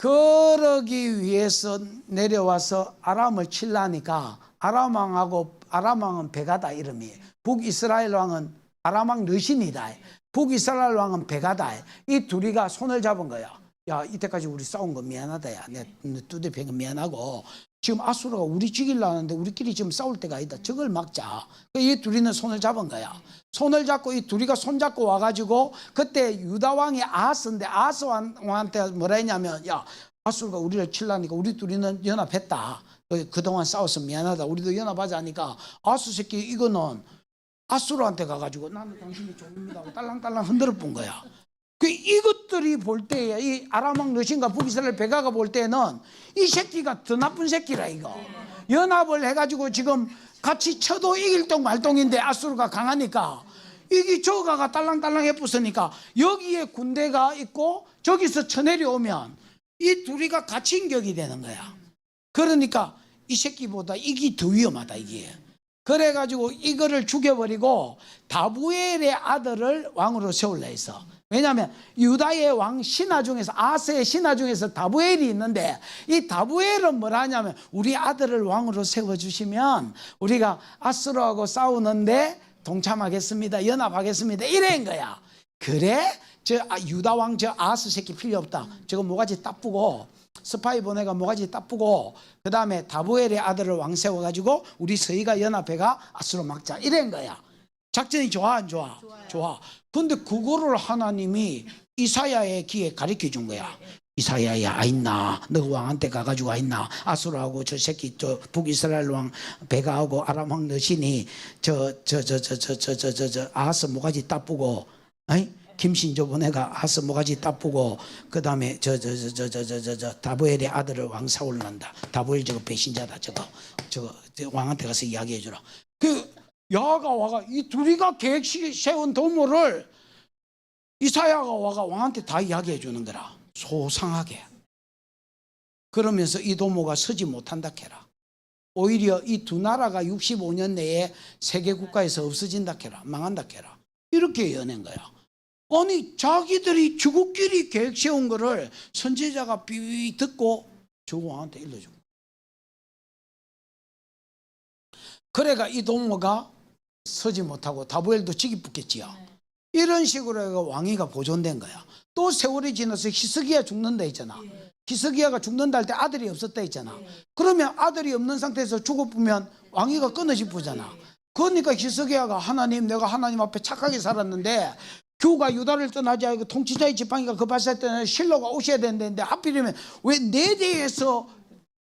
그러기 위해서 내려와서 아람을 칠라니까 아람 왕은 베가다 이름이. 북이스라엘 왕은 아람 왕 르신이다. 북이스라엘 왕은 베가다. 이 둘이가 손을 잡은 거야. 야, 이때까지 우리 싸운 거 미안하다. 야, 내 두대 팬거 미안하고 지금 아수르가 우리 죽이려 하는데 우리끼리 지금 싸울 때가 아니다. 저걸 막자. 이 둘이는 손을 잡은 거야. 손을 잡고 이 둘이가 손잡고 와가지고 그때 유다 왕이 아하스인데 아하스 왕한테 뭐라 했냐면, 야, 아수르가 우리를 칠라니까 우리 둘이는 연합했다. 그동안 싸워서 미안하다. 우리도 연합하자 하니까 아하스 새끼 이거는 아수르한테 가가지고 나는 당신이 종입니다 하고 딸랑딸랑 흔들어 본 거야. 이것들이 볼 때에 이 아람왕 르신과 북이스라엘 베가가 볼 때는 이 새끼가 더 나쁜 새끼라 이거. 연합을 해가지고 지금 같이 쳐도 이길 똥 말똥인데 아수르가 강하니까 이게 저가가 딸랑딸랑 해부으니까 여기에 군대가 있고 저기서 쳐내려오면 이 둘이가 같이 인격이 되는 거야. 그러니까 이 새끼보다 이게 더 위험하다 이게. 그래가지고 이거를 죽여버리고 다부엘의 아들을 왕으로 세울라 했어. 왜냐하면 유다의 왕 신하 중에서 아하스의 신하 중에서 다부엘이 있는데 이 다부엘은 뭐라 하냐면 우리 아들을 왕으로 세워주시면 우리가 아수르하고 싸우는데 동참하겠습니다. 연합하겠습니다. 이런 거야. 그래? 저 유다 왕 저 아하스 새끼 필요 없다. 저거 모가지 따쁘고 스파이 보내가 모가지 따쁘고 그 다음에 다부엘의 아들을 왕 세워가지고 우리 서희가 연합해가 아수르 막자. 이런 거야. 작전이 좋아 안 좋아? 좋아. 근데 그거를 하나님이 이사야의 귀에 가르쳐 준 거야. 이사야야 아있나? 너가 왕한테 가가지고 아있나? 아수르하고 저 새끼 저 북이스라엘 왕 베가하고 아람 왕 르신이 저 아하스 모가지 따쁘고, 아이? 김신조 보내가 아하스 모가지 따쁘고 그 다음에 저 다부엘의 아들을 왕 사올란다. 다부엘 저거 배신자다. 저거 왕한테 가서 이야기해 주라. 그 야가 와가 이 둘이가 계획 세운 도모를 이사야가 와가 왕한테 다 이야기해 주는 거라. 소상하게. 그러면서 이 도모가 서지 못한다 캐라. 오히려 이 두 나라가 65년 내에 세계 국가에서 없어진다 캐라. 망한다 캐라. 이렇게 연한 거야. 아니 자기들이 주국끼리 계획 세운 거를 선지자가 삐 듣고 저 왕한테 일러주고. 그래가 이 도모가 서지 못하고 다부엘도 직이 붙겠지요. 이런 식으로 해서 왕위가 보존된 거야. 또 세월이 지나서 히스기야 죽는다 했잖아. 히스기야가 죽는다 할 때 아들이 없었다 했잖아. 그러면 아들이 없는 상태에서 죽어보면 왕위가 끊어지잖아. 그러니까 히스기야가 하나님, 내가 하나님 앞에 착하게 살았는데 규가 유다를 떠나지 않고 통치자의 지팡이가 급하실 때는 실로가 오셔야 되는데 하필이면 왜 내 대에서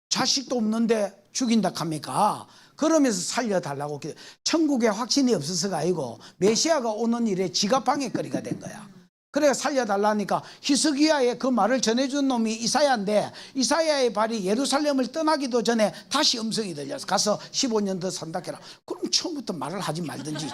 자식도 없는데 죽인다 합니까? 그러면서 살려달라고. 천국에 확신이 없어서가 아니고 메시아가 오는 일에 지가 방해거리가 된 거야. 그래 살려달라니까 히스기야의 그 말을 전해준 놈이 이사야인데 이사야의 발이 예루살렘을 떠나기도 전에 다시 음성이 들려서 가서 15년 더 산다 해라. 그럼 처음부터 말을 하지 말든지.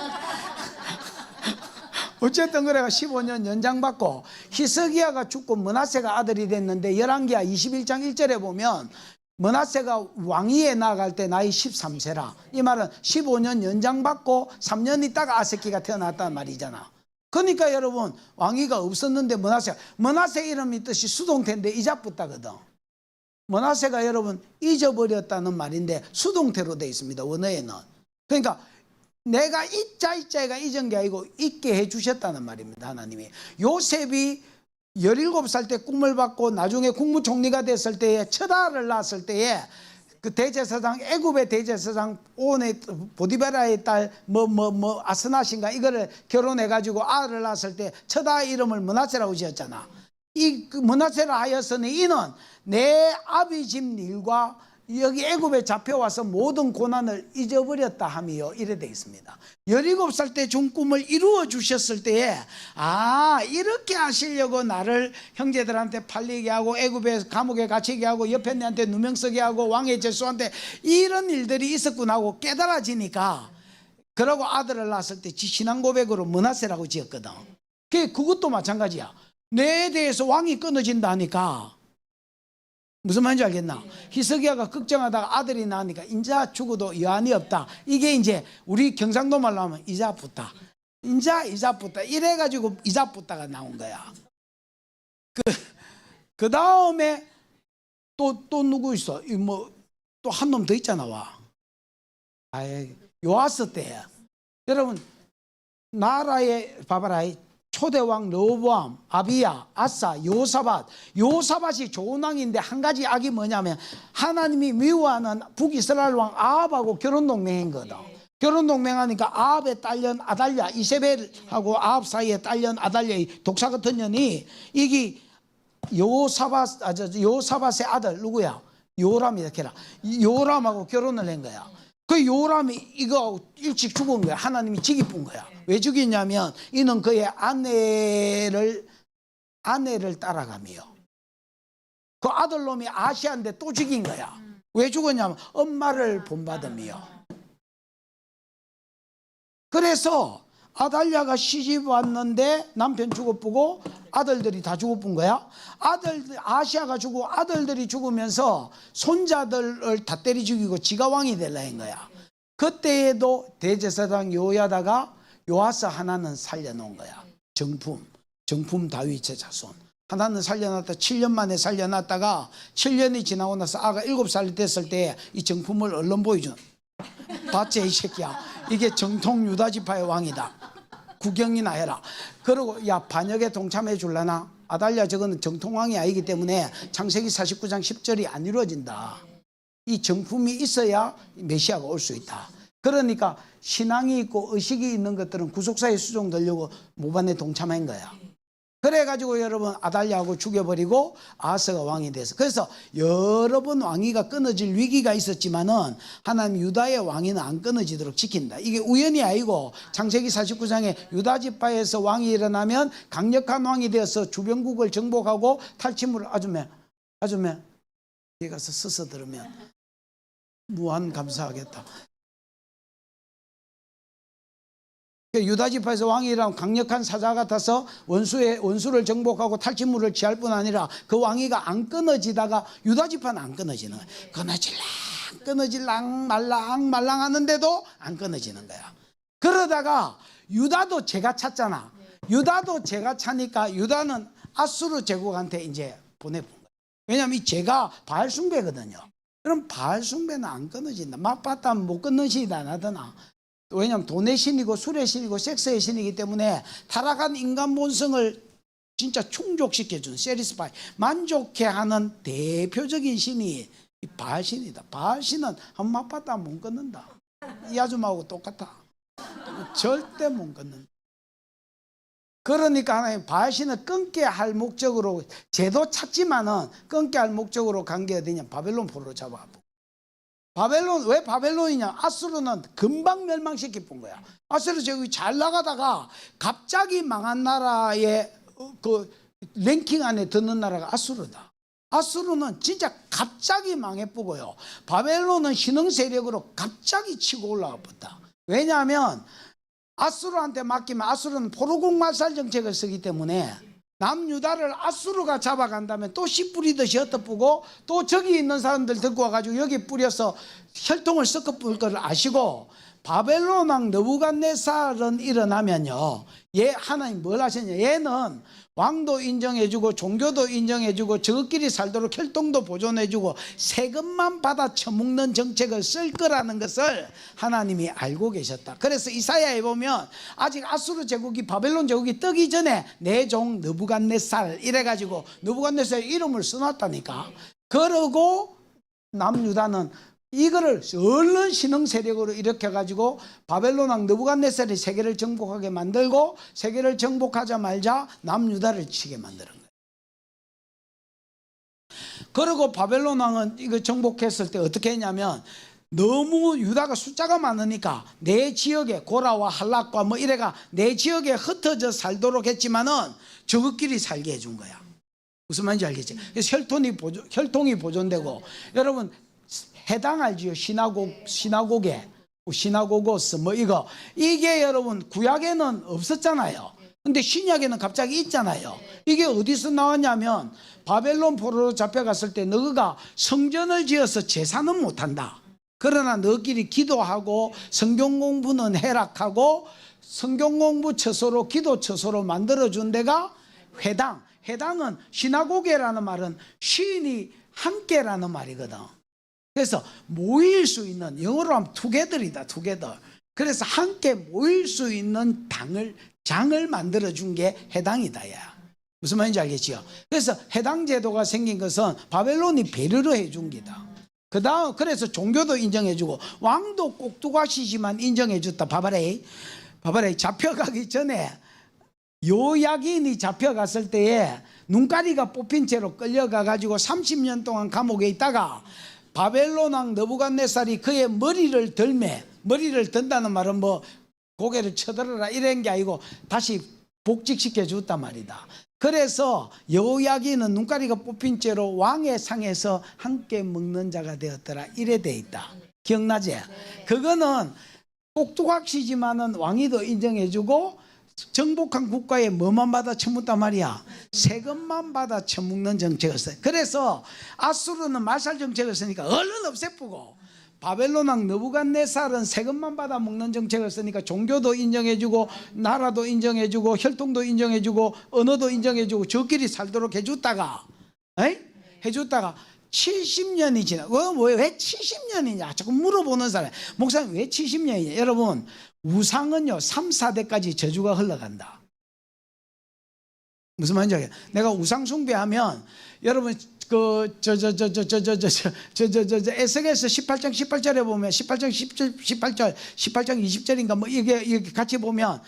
어쨌든 그래가 15년 연장받고 히스기야가 죽고 므낫세가 아들이 됐는데 열왕기하 21장 1절에 보면 므낫세가 왕위에 나아갈 때 나이 13세라. 이 말은 15년 연장받고 3년 있다가 아세키가 태어났다는 말이잖아. 그러니까 여러분 왕위가 없었는데 므낫세 이름이 뜻이 수동태인데 이자붙다거든. 므낫세가 여러분 잊어버렸다는 말인데 수동태로 되어 있습니다. 원어에는. 그러니까 내가 이자가 잊은 게 아니고 잊게 해주셨다는 말입니다. 하나님이. 요셉이 17살 때 꿈을 받고 나중에 국무총리가 됐을 때에 첫 아를 낳았을 때에 그 대제사장 애굽의 대제사장 온의 보디베라의 딸 아스나신가 이거를 결혼해 가지고 아를 낳았을 때 첫 아 이름을 므낫세라고 지었잖아. 이 므낫세라 하였으니 이는 내 아비 집 일과 여기 애굽에 잡혀와서 모든 고난을 잊어버렸다 함이요. 이래 되어 있습니다. 17살 때 준 꿈을 이루어 주셨을 때에 이렇게 하시려고 나를 형제들한테 팔리게 하고 애굽에 감옥에 갇히게 하고 옆에 내한테 누명 쓰게 하고 왕의 제수한테 이런 일들이 있었구나 하고 깨달아지니까 그러고 아들을 낳았을 때 신앙 고백으로 므낫세라고 지었거든. 그것도 마찬가지야. 내 대해서 왕이 끊어진다 하니까 무슨 말인지 알겠나? 히스기야가 걱정하다가 아들이 나으니까 인자 죽어도 여한이 없다. 이게 이제 우리 경상도 말로 하면 이자 붙다. 이자 붙다. 이래가지고 이자 붙다가 나온 거야. 그 다음에 또 누구 있어? 또 한 놈 더 있잖아, 와. 요아스 때야. 여러분, 나라에 봐봐라. 초대왕 르호보암, 아비야, 아사, 요사밭이 좋은 왕인데 한 가지 악이 뭐냐면 하나님이 미워하는 북이스라엘 왕 아합하고 결혼 동맹인 거다. 결혼 동맹하니까 아합의 딸년 아달랴, 이세벨하고 아합 사이에 딸년 아달랴의 독사 같은 년이 이게 요사밭의 아들 누구야? 요람이다. 요람하고 결혼을 한 거야. 그 요람이 이거 일찍 죽은 거야. 하나님이 지기뿐 거야. 왜 죽이냐면 이는 그의 아내를 따라가며 그 아들놈이 아시아인데 또 죽인 거야. 왜 죽었냐면 엄마를 본받으며. 그래서 아달랴가 시집 왔는데 남편 죽어보고 아들들이 다 죽어본 거야. 아시아가 죽고 아들들이 죽으면서 손자들을 다 때리 죽이고 지가 왕이 되려 한 거야. 그때에도 대제사장 요야다가 요아스 하나는 살려놓은 거야. 정품 다윗의 자손. 하나는 살려놨다 7년 만에 살려놨다가 7년이 지나고 나서 아가 7살 됐을 때 이 정품을 얼른 보여준. 봤지 이 새끼야. 이게 정통 유다 지파의 왕이다. 구경이나 해라. 그리고 야 반역에 동참해 줄라나? 아달랴 저거는 정통왕이 아니기 때문에 창세기 49장 10절이 안 이루어진다. 이 정품이 있어야 메시아가 올 수 있다. 그러니까 신앙이 있고 의식이 있는 것들은 구속사에 수종되려고 모반에 동참한 거야. 그래가지고 여러분 아달랴하고 죽여버리고 아하스가 왕이 돼서 그래서 여러 번 왕위가 끊어질 위기가 있었지만은 하나님 유다의 왕위는 안 끊어지도록 지킨다. 이게 우연이 아니고 창세기 49장에 유다 지파에서 왕이 일어나면 강력한 왕이 되어서 주변국을 정복하고 탈취물을 아주매 뒤에 가서 서서 들으면 무한 감사하겠다. 유다 지파에서 왕이란 강력한 사자 같아서 원수를 정복하고 탈취물을 취할 뿐 아니라 그 왕위가 안 끊어지다가 유다 지파는 안 끊어지는 거야. 끊어질랑 말랑 하는데도 안 끊어지는 거야. 그러다가 유다도 제가 찼잖아. 유다도 제가 차니까 유다는 아수르 제국한테 이제 보내본 거야. 왜냐하면 이 제가 바알 숭배거든요. 그럼 바알 숭배는 안 끊어진다. 맞봤다면 못 끊는 신이 다 나더나. 왜냐하면 돈의 신이고 술의 신이고 섹스의 신이기 때문에 타락한 인간 본성을 진짜 충족시켜준 세리스파이 만족해 하는 대표적인 신이 이 바알신이다. 바알신은 한 맛봤다 못 끊는다. 이 아줌마하고 똑같아. 절대 못 끊는다. 그러니까 하나님 바알신을 끊게 할 목적으로 제도 찾지만은 끊게 할 목적으로 간 게 어디냐? 바벨론 포로로 잡아가고. 왜 바벨론이냐? 아수르는 금방 멸망시킬 뿐 거야. 아수르 제국이 잘 나가다가 갑자기 망한 나라의 그 랭킹 안에 드는 나라가 아수르다. 아수르는 진짜 갑자기 망해보고요. 바벨론은 신흥 세력으로 갑자기 치고 올라가 봤다. 왜냐하면 아수르한테 맡기면 아수르는 포로국말살 정책을 쓰기 때문에 남유다를 아수르가 잡아간다면 또 씨 뿌리듯이 흩어뿌고 또 저기 있는 사람들 데리고 와가지고 여기 뿌려서 혈통을 섞어 뿌릴 걸 아시고 바벨론 왕 느부갓네살은 일어나면요. 얘 하나님 뭘 하셨냐? 얘는 왕도 인정해주고 종교도 인정해주고 저것끼리 살도록 혈통도 보존해주고 세금만 받아 처먹는 정책을 쓸 거라는 것을 하나님이 알고 계셨다. 그래서 이사야에 보면 아직 아수르 제국이 바벨론 제국이 뜨기 전에 내 종 느부갓네살 이래가지고 느부갓네살 이름을 써놨다니까. 그러고 남유다는 이거를 얼른 신흥 세력으로 일으켜가지고 바벨론 왕 느부갓네살이 세계를 정복하게 만들고 세계를 정복하자마자 남유다를 치게 만드는 거예요. 그리고 바벨론 왕은 이거 정복했을 때 어떻게 했냐면 너무 유다가 숫자가 많으니까 내 지역에 고라와 할락과 뭐 이래가 내 지역에 흩어져 살도록 했지만은 저것끼리 살게 해준 거야. 무슨 말인지 알겠지? 그래서 혈통이 보존되고 여러분 해당 알지요? 시나고고스 뭐 이게 여러분 구약에는 없었잖아요. 근데 신약에는 갑자기 있잖아요. 이게 어디서 나왔냐면 바벨론 포로로 잡혀갔을 때 너가 성전을 지어서 제사는 못한다. 그러나 너희끼리 기도하고 성경 공부는 해락하고 성경 공부 처소로 기도 처소로 만들어준 데가 회당은 시나고게라는 말은 시인이 함께라는 말이거든. 그래서 모일 수 있는, 영어로 하면 together이다, together. 그래서 함께 모일 수 있는 장을 만들어준 게 해당이다. 야. 무슨 말인지 알겠지요? 그래서 해당 제도가 생긴 것은 바벨론이 배려를 해준 게다. 그 다음, 그래서 종교도 인정해주고, 왕도 꼭두가시지만 인정해줬다. 바바레 잡혀가기 전에 요야긴이 잡혀갔을 때에 눈가리가 뽑힌 채로 끌려가가지고 30년 동안 감옥에 있다가 바벨론 왕 느부갓네살이 그의 머리를 든다는 말은 뭐 고개를 쳐들어라 이런 게 아니고 다시 복직시켜 줬단 말이다. 그래서 여호야긴은 눈가리가 뽑힌 채로 왕의 상에서 함께 먹는 자가 되었더라. 이래 돼 있다. 기억나지? 그거는 꼭두각시지만은 왕위도 인정해주고 정복한 국가에 뭐만 받아 처먹단 말이야? 세금만 받아 처먹는 정책이었어요. 그래서 아수르는 말살 정책을 쓰니까 얼른 없애쁘고, 바벨론 왕 느부갓네살은 세금만 받아 먹는 정책을 쓰니까 종교도 인정해주고 나라도 인정해주고 혈통도 인정해주고 언어도 인정해주고 저끼리 살도록 해줬다가 70년이 지나. 왜 70년이냐 자꾸 물어보는 사람. 목사님 왜 70년이냐? 여러분, 우상은요 3, 4대까지 저주가 흘러간다. 무슨 말인지 알겠어요? 내가 우상 숭배하면 여러분 에스겔서 18장 18절에 보면 18장 20절인가 뭐 이게 같이 보면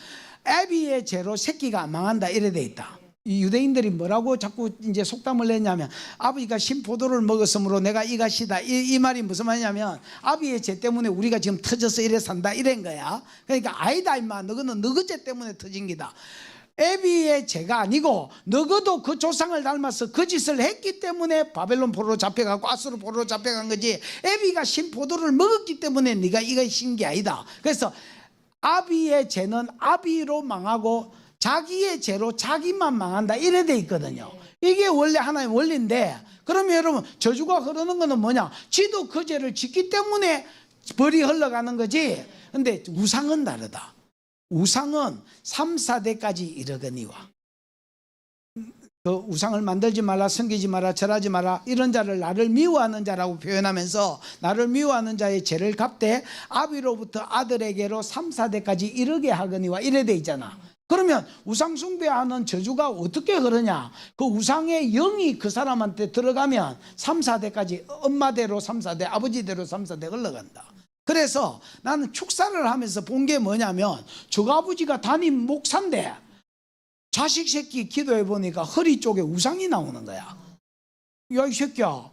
애비의 죄로 새끼가 안 망한다 이래 돼 있다. 이 유대인들이 뭐라고 자꾸 이제 속담을 냈냐면 아버지가 신포도를 먹었으므로 내가 이것이다. 이 말이 무슨 말이냐면 아비의 죄 때문에 우리가 지금 터져서 이래 산다 이런 거야. 그러니까 아니다 임마, 너거는 너그 죄 때문에 터진 기다. 애비의 죄가 아니고 너도 그 조상을 닮아서 그 짓을 했기 때문에 바벨론 포로로 잡혀가고 아수르 포로로 잡혀간 거지, 애비가 신포도를 먹었기 때문에 네가 이거 신 게 아니다. 그래서 아비의 죄는 아비로 망하고 자기의 죄로 자기만 망한다 이래 돼 있거든요. 이게 원래 하나의 원리인데, 그러면 여러분 저주가 흐르는 거는 뭐냐? 지도 그 죄를 짓기 때문에 벌이 흘러가는 거지. 근데 우상은 다르다. 우상은 3, 4대까지 이르거니와 그 우상을 만들지 말라, 섬기지 마라, 절하지 마라, 이런 자를 나를 미워하는 자라고 표현하면서 나를 미워하는 자의 죄를 갚되 아비로부터 아들에게로 3, 4대까지 이르게 하거니와 이래 돼 있잖아. 그러면 우상 숭배하는 저주가 어떻게 흐르냐? 그 우상의 영이 그 사람한테 들어가면 3, 4대까지 엄마대로 3, 4대, 아버지대로 3, 4대 흘러간다. 그래서 나는 축사를 하면서 본 게 뭐냐면 저 아버지가 담임 목사인데 자식 새끼 기도해 보니까 허리 쪽에 우상이 나오는 거야. 야, 이 새끼야,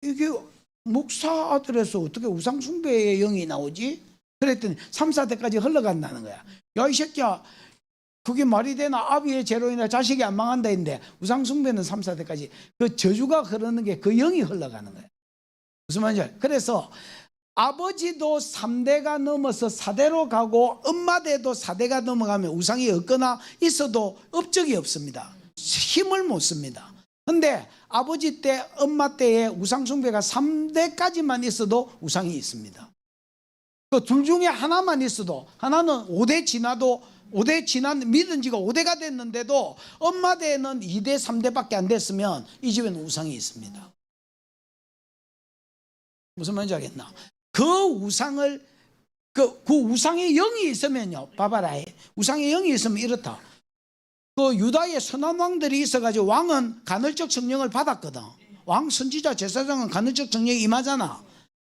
이게 목사 아들에서 어떻게 우상 숭배의 영이 나오지? 그랬더니 3, 4대까지 흘러간다는 거야. 야, 이 새끼야, 그게 말이 되나? 아비의 죄로 인해 자식이 안 망한다 했는데 우상 숭배는 3, 4대까지 그 저주가 흐르는 게 그 영이 흘러가는 거야. 무슨 말인지 알죠? 그래서 아버지도 3대가 넘어서 4대로 가고 엄마대도 4대가 넘어가면 우상이 없거나 있어도 업적이 없습니다. 힘을 못 씁니다. 근데 아버지 때 엄마 때에 우상 숭배가 3대까지만 있어도 우상이 있습니다. 그 둘 중에 하나만 있어도, 하나는 5대 지난 믿은 지가 5대가 됐는데도 엄마 때는 2대 3대밖에 안 됐으면 이 집에는 우상이 있습니다. 무슨 말인지 알겠나? 그 우상을 그 우상의 영이 있으면요, 봐봐라, 우상의 영이 있으면 이렇다. 그 유다의 선한 왕들이 있어가지고 왕은 간헐적 성령을 받았거든. 왕 선지자 제사장은 간헐적 성령이 임하잖아.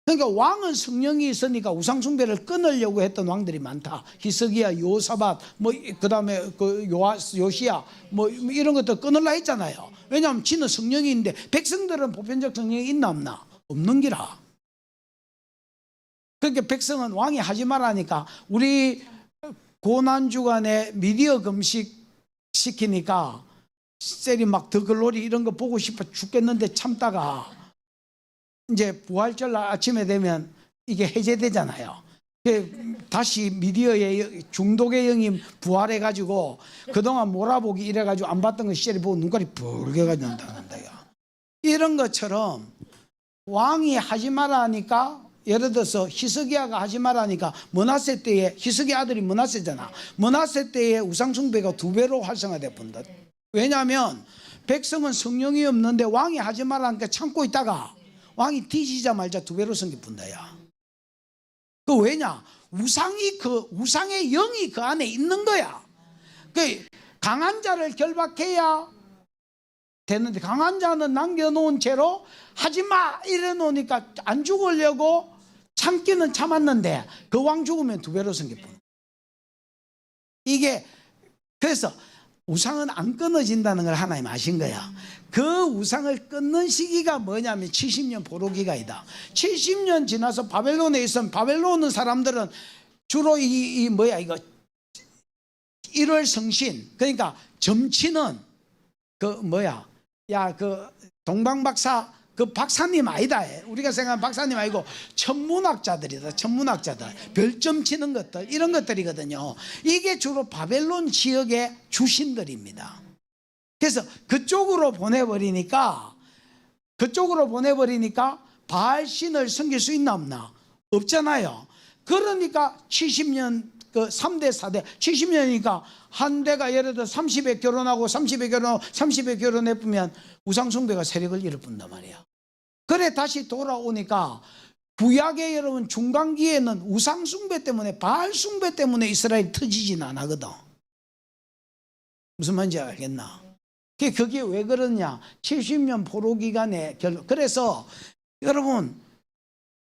그러니까 왕은 성령이 있으니까 우상 숭배를 끊으려고 했던 왕들이 많다. 히스기야, 요사밧, 뭐 그다음에 그 요시야, 뭐 이런 것들 끊으려 했잖아요. 왜냐하면 지는 성령이 있는데 백성들은 보편적 성령이 있나 없나? 없는 기라. 그러니까 백성은 왕이 하지 말라니까, 우리 고난 주간에 미디어 금식 시키니까 셀이 막 더 글로리 이런 거 보고 싶어 죽겠는데 참다가 이제 부활절 아침에 되면 이게 해제되잖아요. 다시 미디어의 중독의 영이 부활해가지고 그동안 몰아보기 이래가지고 안 봤던 거 시절에 보고 눈깔이 붉게가지고 난다는데요. 이런 것처럼 왕이 하지 말라 하니까, 예를 들어서 히스기야가 하지 말라니까 므낫세 때에, 히스기 아들이 므낫세잖아. 므낫세 때에 우상 숭배가 2배로 활성화돼 본다. 왜냐하면 백성은 성령이 없는데 왕이 하지 말라니까 참고 있다가 왕이 뒤지자마자 2배로 성기 분다야. 그 왜냐? 우상의 영이 그 안에 있는 거야. 그 강한 자를 결박해야 되는데 강한 자는 남겨놓은 채로 하지마 이래 놓으니까 안 죽으려고 참기는 참았는데 그 왕 죽으면 2배로 성기 분. 이게 그래서 우상은 안 끊어진다는 걸 하나님 아신 거야. 그 우상을 끊는 시기가 뭐냐면 70년 포로기간이다. 70년 지나서 바벨론에 있으면 바벨론 사람들은 주로 이거 1월 성신, 그러니까 점치는 그 동방박사 그 박사님 아니다. 우리가 생각하는 박사님 아니고 천문학자들이다. 천문학자들. 별점 치는 것들 이런 것들이거든요. 이게 주로 바벨론 지역의 주신들입니다. 그래서 그쪽으로 보내버리니까 바알신을 섬길 수 있나 없나? 없잖아요. 그러니까 70년 그 3대 4대 70년이니까 한 대가 예를 들어 30에 결혼하고 30에 결혼하고 30에 결혼해보면 우상숭배가 세력을 잃어본단 말이야. 그래 다시 돌아오니까 구약의 여러분 중간기에는 우상숭배 때문에 바알숭배 때문에 이스라엘이 터지진 않거든. 무슨 말인지 알겠나? 그게 왜 그러냐? 70년 포로기간에 그래서 여러분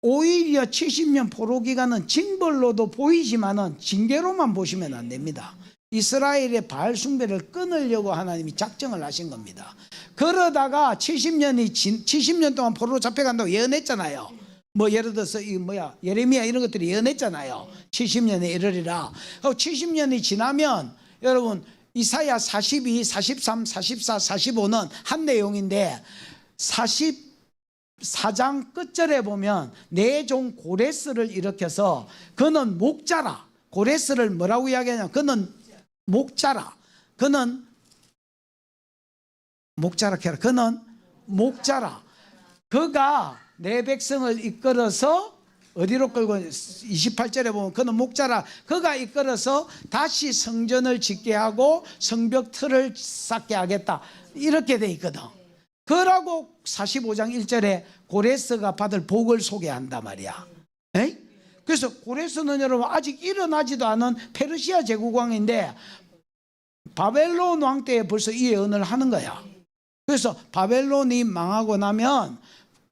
오히려 70년 포로기간은 징벌로도 보이지만은 징계로만 보시면 안 됩니다. 이스라엘의 바알 숭배를 끊으려고 하나님이 작정을 하신 겁니다. 그러다가 70년 동안 포로로 잡혀간다고 예언했잖아요. 뭐 예를 들어서 예레미야 이런 것들이 예언했잖아요. 70년에 이르리라. 70년이 지나면 여러분 이사야 42, 43, 44, 45는 한 내용인데 44장 끝절에 보면 내 종 고레스를 일으켜서 그는 목자라. 고레스를 뭐라고 이야기하냐? 그는 목자라. 그는 목자라. 그가 내 백성을 이끌어서 어디로 끌고 28절에 보면 그는 목자라. 그가 이끌어서 다시 성전을 짓게 하고 성벽 틀을 쌓게 하겠다. 이렇게 돼 있거든. 그러고 45장 1절에 고레스가 받을 복을 소개한단 말이야. 에이? 그래서 고레스는 여러분 아직 일어나지도 않은 페르시아 제국왕인데 바벨론 왕 때에 벌써 이 예언을 하는 거야. 그래서 바벨론이 망하고 나면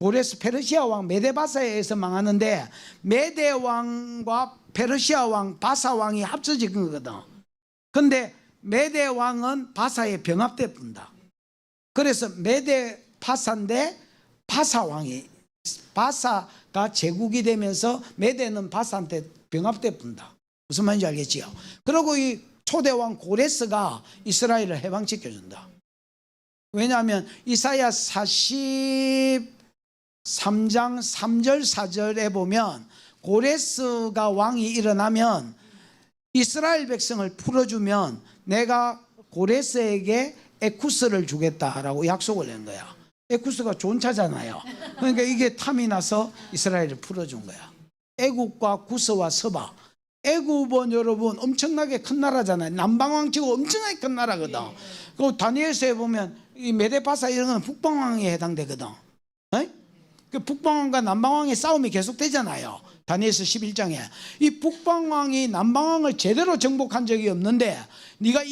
고레스 페르시아 왕 메데바사에 의해서 망하는데 메데 왕과 페르시아 왕 바사 왕이 합쳐진 거거든. 근데 메데 왕은 바사에 병합돼 분다. 그래서 메데 바사인데 바사 왕이 바사가 제국이 되면서 메데는 바사한테 병합돼 분다. 무슨 말인지 알겠지요? 그리고 이 초대왕 고레스가 이스라엘을 해방시켜준다. 왜냐하면 이사야 43장 3절 4절에 보면 고레스가 왕이 일어나면 이스라엘 백성을 풀어주면 내가 고레스에게 에쿠스를 주겠다라고 약속을 낸 거야. 에쿠스가 좋은 차잖아요. 그러니까 이게 탐이 나서 이스라엘을 풀어준 거야. 애굽과 구스와 서바. 애굽은 여러분 엄청나게 큰 나라잖아요. 남방왕치고 엄청나게 큰 나라거든. 그 다니엘서에 보면 이 메데바사 이런 건 북방왕에 해당되거든. 그 북방왕과 남방왕의 싸움이 계속되잖아요. 다니엘서 11장에 이 북방왕이 남방왕을 제대로 정복한 적이 없는데 네가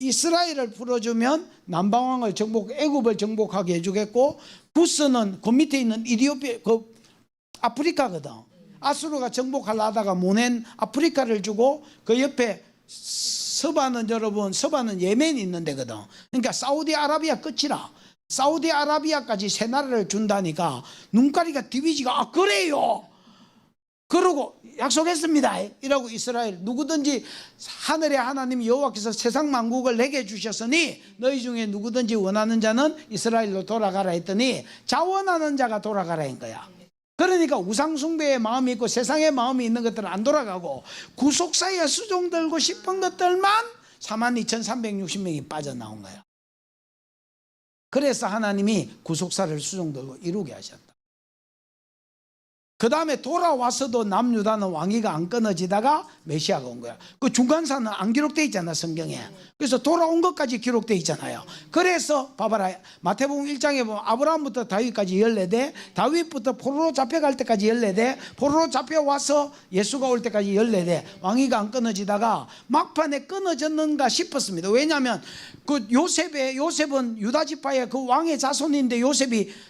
이스라엘을 풀어주면 남방왕을 애굽을 정복하게 해주겠고 구스는 그 밑에 있는 이디오피아 그 아프리카거든. 아수르가 정복하려 하다가 모낸 아프리카를 주고 그 옆에 서바는 여러분 서바는 예멘이 있는 데거든. 그러니까 사우디아라비아 끝이라. 사우디아라비아까지 세 나라를 준다니까 눈가리가 뒤비지가 그래요. 그러고 약속했습니다. 이라고 이스라엘 누구든지 하늘의 하나님 여호와께서 세상 만국을 내게 주셨으니 너희 중에 누구든지 원하는 자는 이스라엘로 돌아가라 했더니 자원하는 자가 돌아가라 한 거야. 그러니까 우상숭배의 마음이 있고 세상의 마음이 있는 것들은 안 돌아가고 구속사에 수종들고 싶은 것들만 42,360명이 빠져나온 거야. 그래서 하나님이 구속사를 수종들고 이루게 하셨다. 그 다음에 돌아와서도 남유다는 왕위가 안 끊어지다가 메시아가 온 거야. 그 중간사는 안 기록돼 있잖아, 성경에. 그래서 돌아온 것까지 기록돼 있잖아요. 그래서 봐봐라, 마태복음 1장에 보면 아브라함부터 다윗까지 14대, 다윗부터 포로로 잡혀갈 때까지 14대, 포로로 잡혀와서 예수가 올 때까지 14대, 왕위가 안 끊어지다가 막판에 끊어졌는가 싶었습니다. 왜냐하면 그 요셉은 유다 지파의 그 왕의 자손인데, 요셉이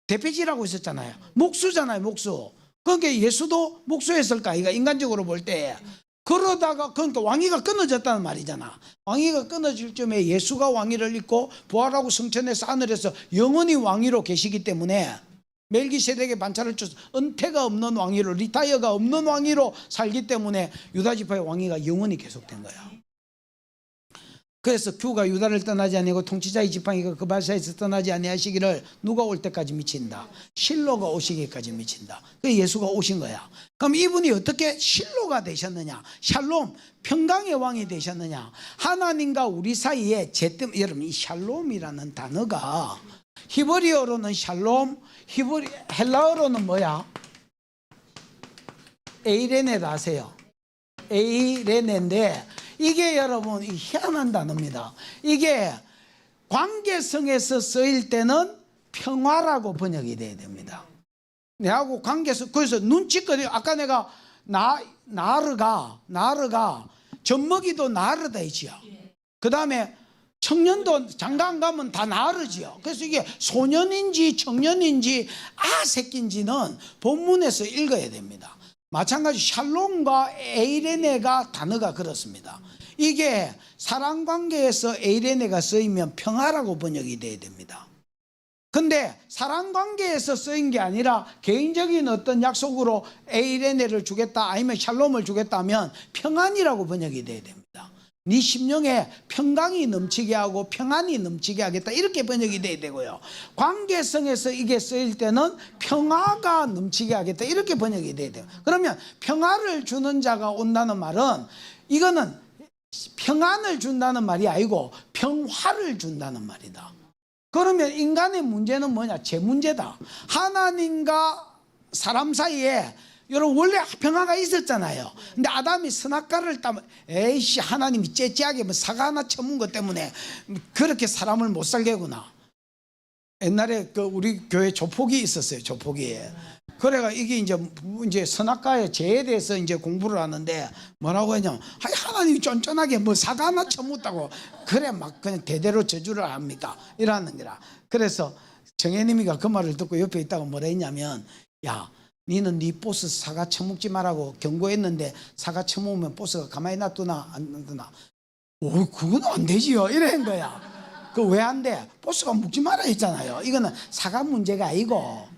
대표지라고 있었잖아요. 목수잖아요, 목수. 그러니까 예수도 목수였을까, 이가 인간적으로 볼 때. 그러다가 그러니까 왕위가 끊어졌다는 말이잖아. 왕위가 끊어질 쯤에 예수가 왕위를 잇고 부활하고 승천해서 하늘에서 영원히 왕위로 계시기 때문에 멜기세덱의 반차를 쳐서 은퇴가 없는 왕위로, 리타이어가 없는 왕위로 살기 때문에 유다 지파의 왕위가 영원히 계속된 거야. 그래서 규가 유다를 떠나지 아니고 통치자의 지팡이가 그 발사에서 떠나지 아니하시기를 누가 올 때까지 미친다. 실로가 오시기까지 미친다. 그 예수가 오신 거야. 그럼 이분이 어떻게 실로가 되셨느냐? 샬롬, 평강의 왕이 되셨느냐? 하나님과 우리 사이에 여러분, 이 샬롬이라는 단어가 히브리어로는 샬롬, 헬라어로는 뭐야? 에이레네다 하세요. 에이레네인데, 이게 여러분 희한한 단어입니다. 이게 관계성에서 쓰일 때는 평화라고 번역이 돼야 됩니다. 내하고 관계성, 그래서 눈치껏, 아까 내가 나르가 젖먹이도 나르다 했지요. 그 다음에 청년도 장가 가면 다 나르지요. 그래서 이게 소년인지 청년인지 새끼인지는 본문에서 읽어야 됩니다. 마찬가지 샬롬과 에이레네가 단어가 그렇습니다. 이게 사랑관계에서 에이레네가 쓰이면 평화라고 번역이 돼야 됩니다. 근데 사랑관계에서 쓰인 게 아니라 개인적인 어떤 약속으로 에이레네를 주겠다, 아니면 샬롬을 주겠다 하면 평안이라고 번역이 돼야 됩니다. 네 심령에 평강이 넘치게 하고 평안이 넘치게 하겠다, 이렇게 번역이 돼야 되고요. 관계성에서 이게 쓰일 때는 평화가 넘치게 하겠다, 이렇게 번역이 돼야 돼요. 그러면 평화를 주는 자가 온다는 말은, 이거는 평안을 준다는 말이 아니고 평화를 준다는 말이다. 그러면 인간의 문제는 뭐냐? 제 문제다. 하나님과 사람 사이에 여러분 원래 평화가 있었잖아요. 근데 아담이 선악과를 따면, 에이씨, 하나님이 째째하게 뭐 사과 하나 처문 것 때문에 그렇게 사람을 못 살게 하구나. 옛날에 그 우리 교회 조폭이 있었어요. 조폭이. 그래가 이게 이제 선악과의 죄에 대해서 이제 공부를 하는데 뭐라고 했냐면, 하나님이 쫀쫀하게 뭐 사과 하나 처묻다고 그래 막 그냥 대대로 저주를 합니까? 이러는 거라. 그래서 정혜님이가 그 말을 듣고 옆에 있다가 뭐라 했냐면, 야, 니는 네 보스 사과 처먹지 말라고 경고했는데 사과 처먹으면 보스가 가만히 놔두나 안 놔두나? 오, 그건 안 되지요. 이런 거야. 그 왜 안 돼? 보스가 묵지 말아 했잖아요. 이거는 사과 문제가 아니고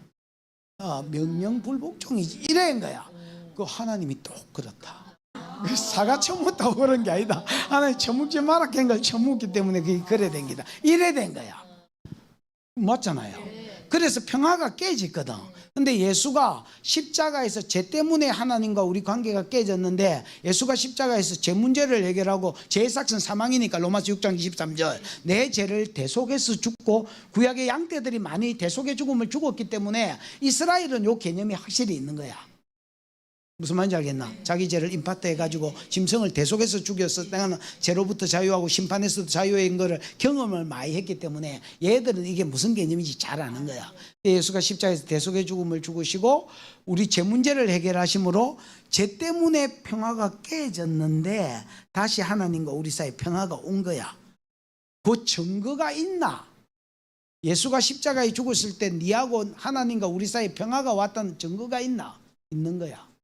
명령불복종이지, 이런 거야. 그 하나님이 또 그렇다. 사과 처먹었다고 그런 게 아니다. 하나님 처먹지 마라 한 걸 처먹기 때문에 그게 그래 된 거다. 이래 된 거야. 맞잖아요. 그래서 평화가 깨졌거든. 근데 예수가 십자가에서 죄 때문에 하나님과 우리 관계가 깨졌는데, 예수가 십자가에서 죄 문제를 해결하고, 죄의 삭은 사망이니까 로마서 6장 23절 내 죄를 대속해서 죽고, 구약의 양떼들이 많이 대속의 죽음을 죽었기 때문에 이스라엘은 요 개념이 확실히 있는 거야. 무슨 말인지 알겠나? 자기 죄를 임파트 해가지고 짐승을 대속해서 죽여서 내가는 죄로부터 자유하고 심판에서도 자유인 거를 경험을 많이 했기 때문에 얘들은 이게 무슨 개념인지 잘 아는 거야. 예수가 십자가에서 대속의 죽음을 죽으시고 우리 죄 문제를 해결하심으로 죄 때문에 평화가 깨졌는데 다시 하나님과 우리 사이에 평화가 온 거야. 그 증거가 있나? 예수가 십자가에 죽었을 때 니하고 하나님과 우리 사이에 평화가 왔다는 증거가 있나? 있는 거야.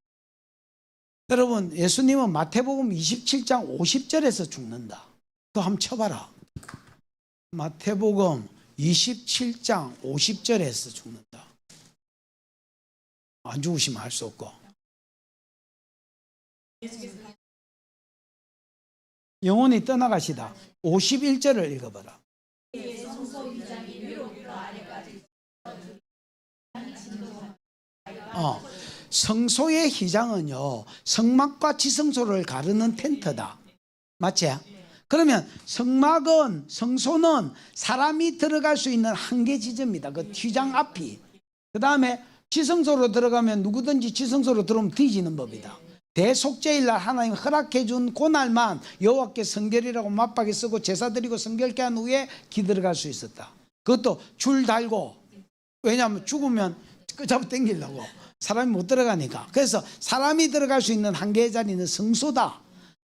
여러분, 예수님은 마태복음 27장 50절에서 죽는다. 그거 한번 쳐봐라. 마태복음 27장 50절에서 죽는다. 안 죽으시면 할 수 없고. 영원히 떠나가시다. 51절을 읽어봐라. 성소의 휘장은요, 성막과 지성소를 가르는 텐트다. 맞지? 그러면 성소는 사람이 들어갈 수 있는 한계 지점이다. 그 휘장 앞이. 그 다음에 지성소로 들어가면 누구든지 지성소로 들어오면 뒤지는 법이다. 대속죄일 날 하나님 허락해 준 그날만 여호와께 성결이라고 맞박에 쓰고 제사 드리고 성결케 한 후에 기 들어갈 수 있었다. 그것도 줄 달고, 왜냐하면 죽으면 끄잡아 당기려고 사람이 못 들어가니까. 그래서 사람이 들어갈 수 있는 한계의 자리는 성소다.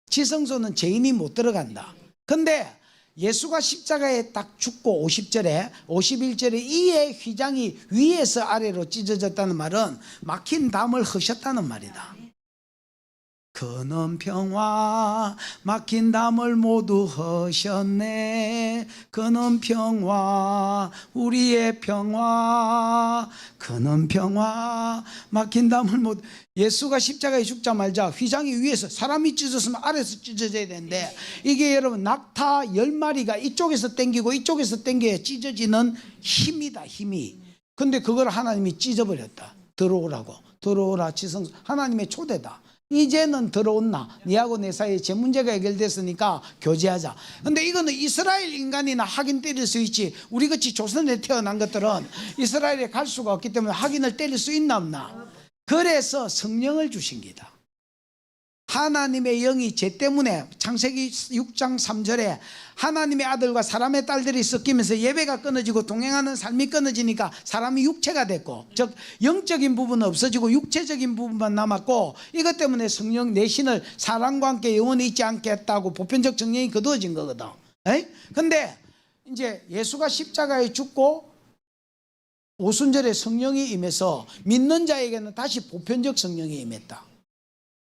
지성소는 죄인이 못 들어간다. 근데 예수가 십자가에 딱 죽고 50절에 51절에 이에 휘장이 위에서 아래로 찢어졌다는 말은 막힌 담을 허셨다는 말이다. 그는 평화 막힌 담을 모두 허셨네. 그는 평화 우리의 평화. 그는 평화 막힌 담을 모두. 예수가 십자가에 죽자마자 휘장이 위에서, 사람이 찢어졌으면 아래에서 찢어져야 되는데 이게 여러분 낙타 10마리가 이쪽에서 당기고 이쪽에서 당겨야 찢어지는 힘이다. 힘이. 근데 그걸 하나님이 찢어버렸다. 들어오라고. 들어오라 지성. 하나님의 초대다. 이제는 들어온나? 니하고 내 사이에 제 문제가 해결됐으니까 교제하자. 근데 이거는 이스라엘 인간이나 하긴 때릴 수 있지, 우리같이 조선에 태어난 것들은 이스라엘에 갈 수가 없기 때문에 하긴을 때릴 수 있나 없나? 그래서 성령을 주신 기다. 하나님의 영이 죄 때문에 창세기 6장 3절에 하나님의 아들과 사람의 딸들이 섞이면서 예배가 끊어지고 동행하는 삶이 끊어지니까 사람이 육체가 됐고, 즉 영적인 부분은 없어지고 육체적인 부분만 남았고, 이것 때문에 성령 내신을 사람과 함께 영원히 있지 않겠다고 보편적 정령이 거두어진 거거든. 근데 이제 예수가 십자가에 죽고 오순절에 성령이 임해서 믿는 자에게는 다시 보편적 성령이 임했다.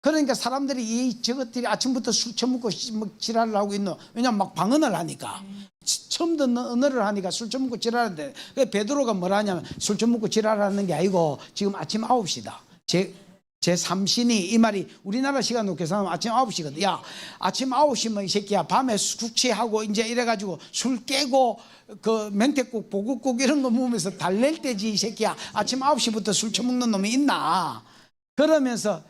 그러니까 사람들이 저것들이 아침부터 술 처먹고 지랄을 하고 있노. 왜냐면 막 방언을 하니까. 처음 듣는 언어를 하니까 술 처먹고 지랄하는데, 베드로가 뭐라 하냐면 술 처먹고 지랄하는 게 아니고 지금 아침 9시다. 제 삼신이 이 말이 우리나라 시간으로 계산하면 아침 9시거든. 야, 아침 9시면 이 새끼야 밤에 숙취하고 이제 이래가지고 술 깨고 그 맹태국 보국국 이런 거 먹으면서 달랠 때지 이 새끼야. 아침 9시부터 술 처먹는 놈이 있나? 그러면서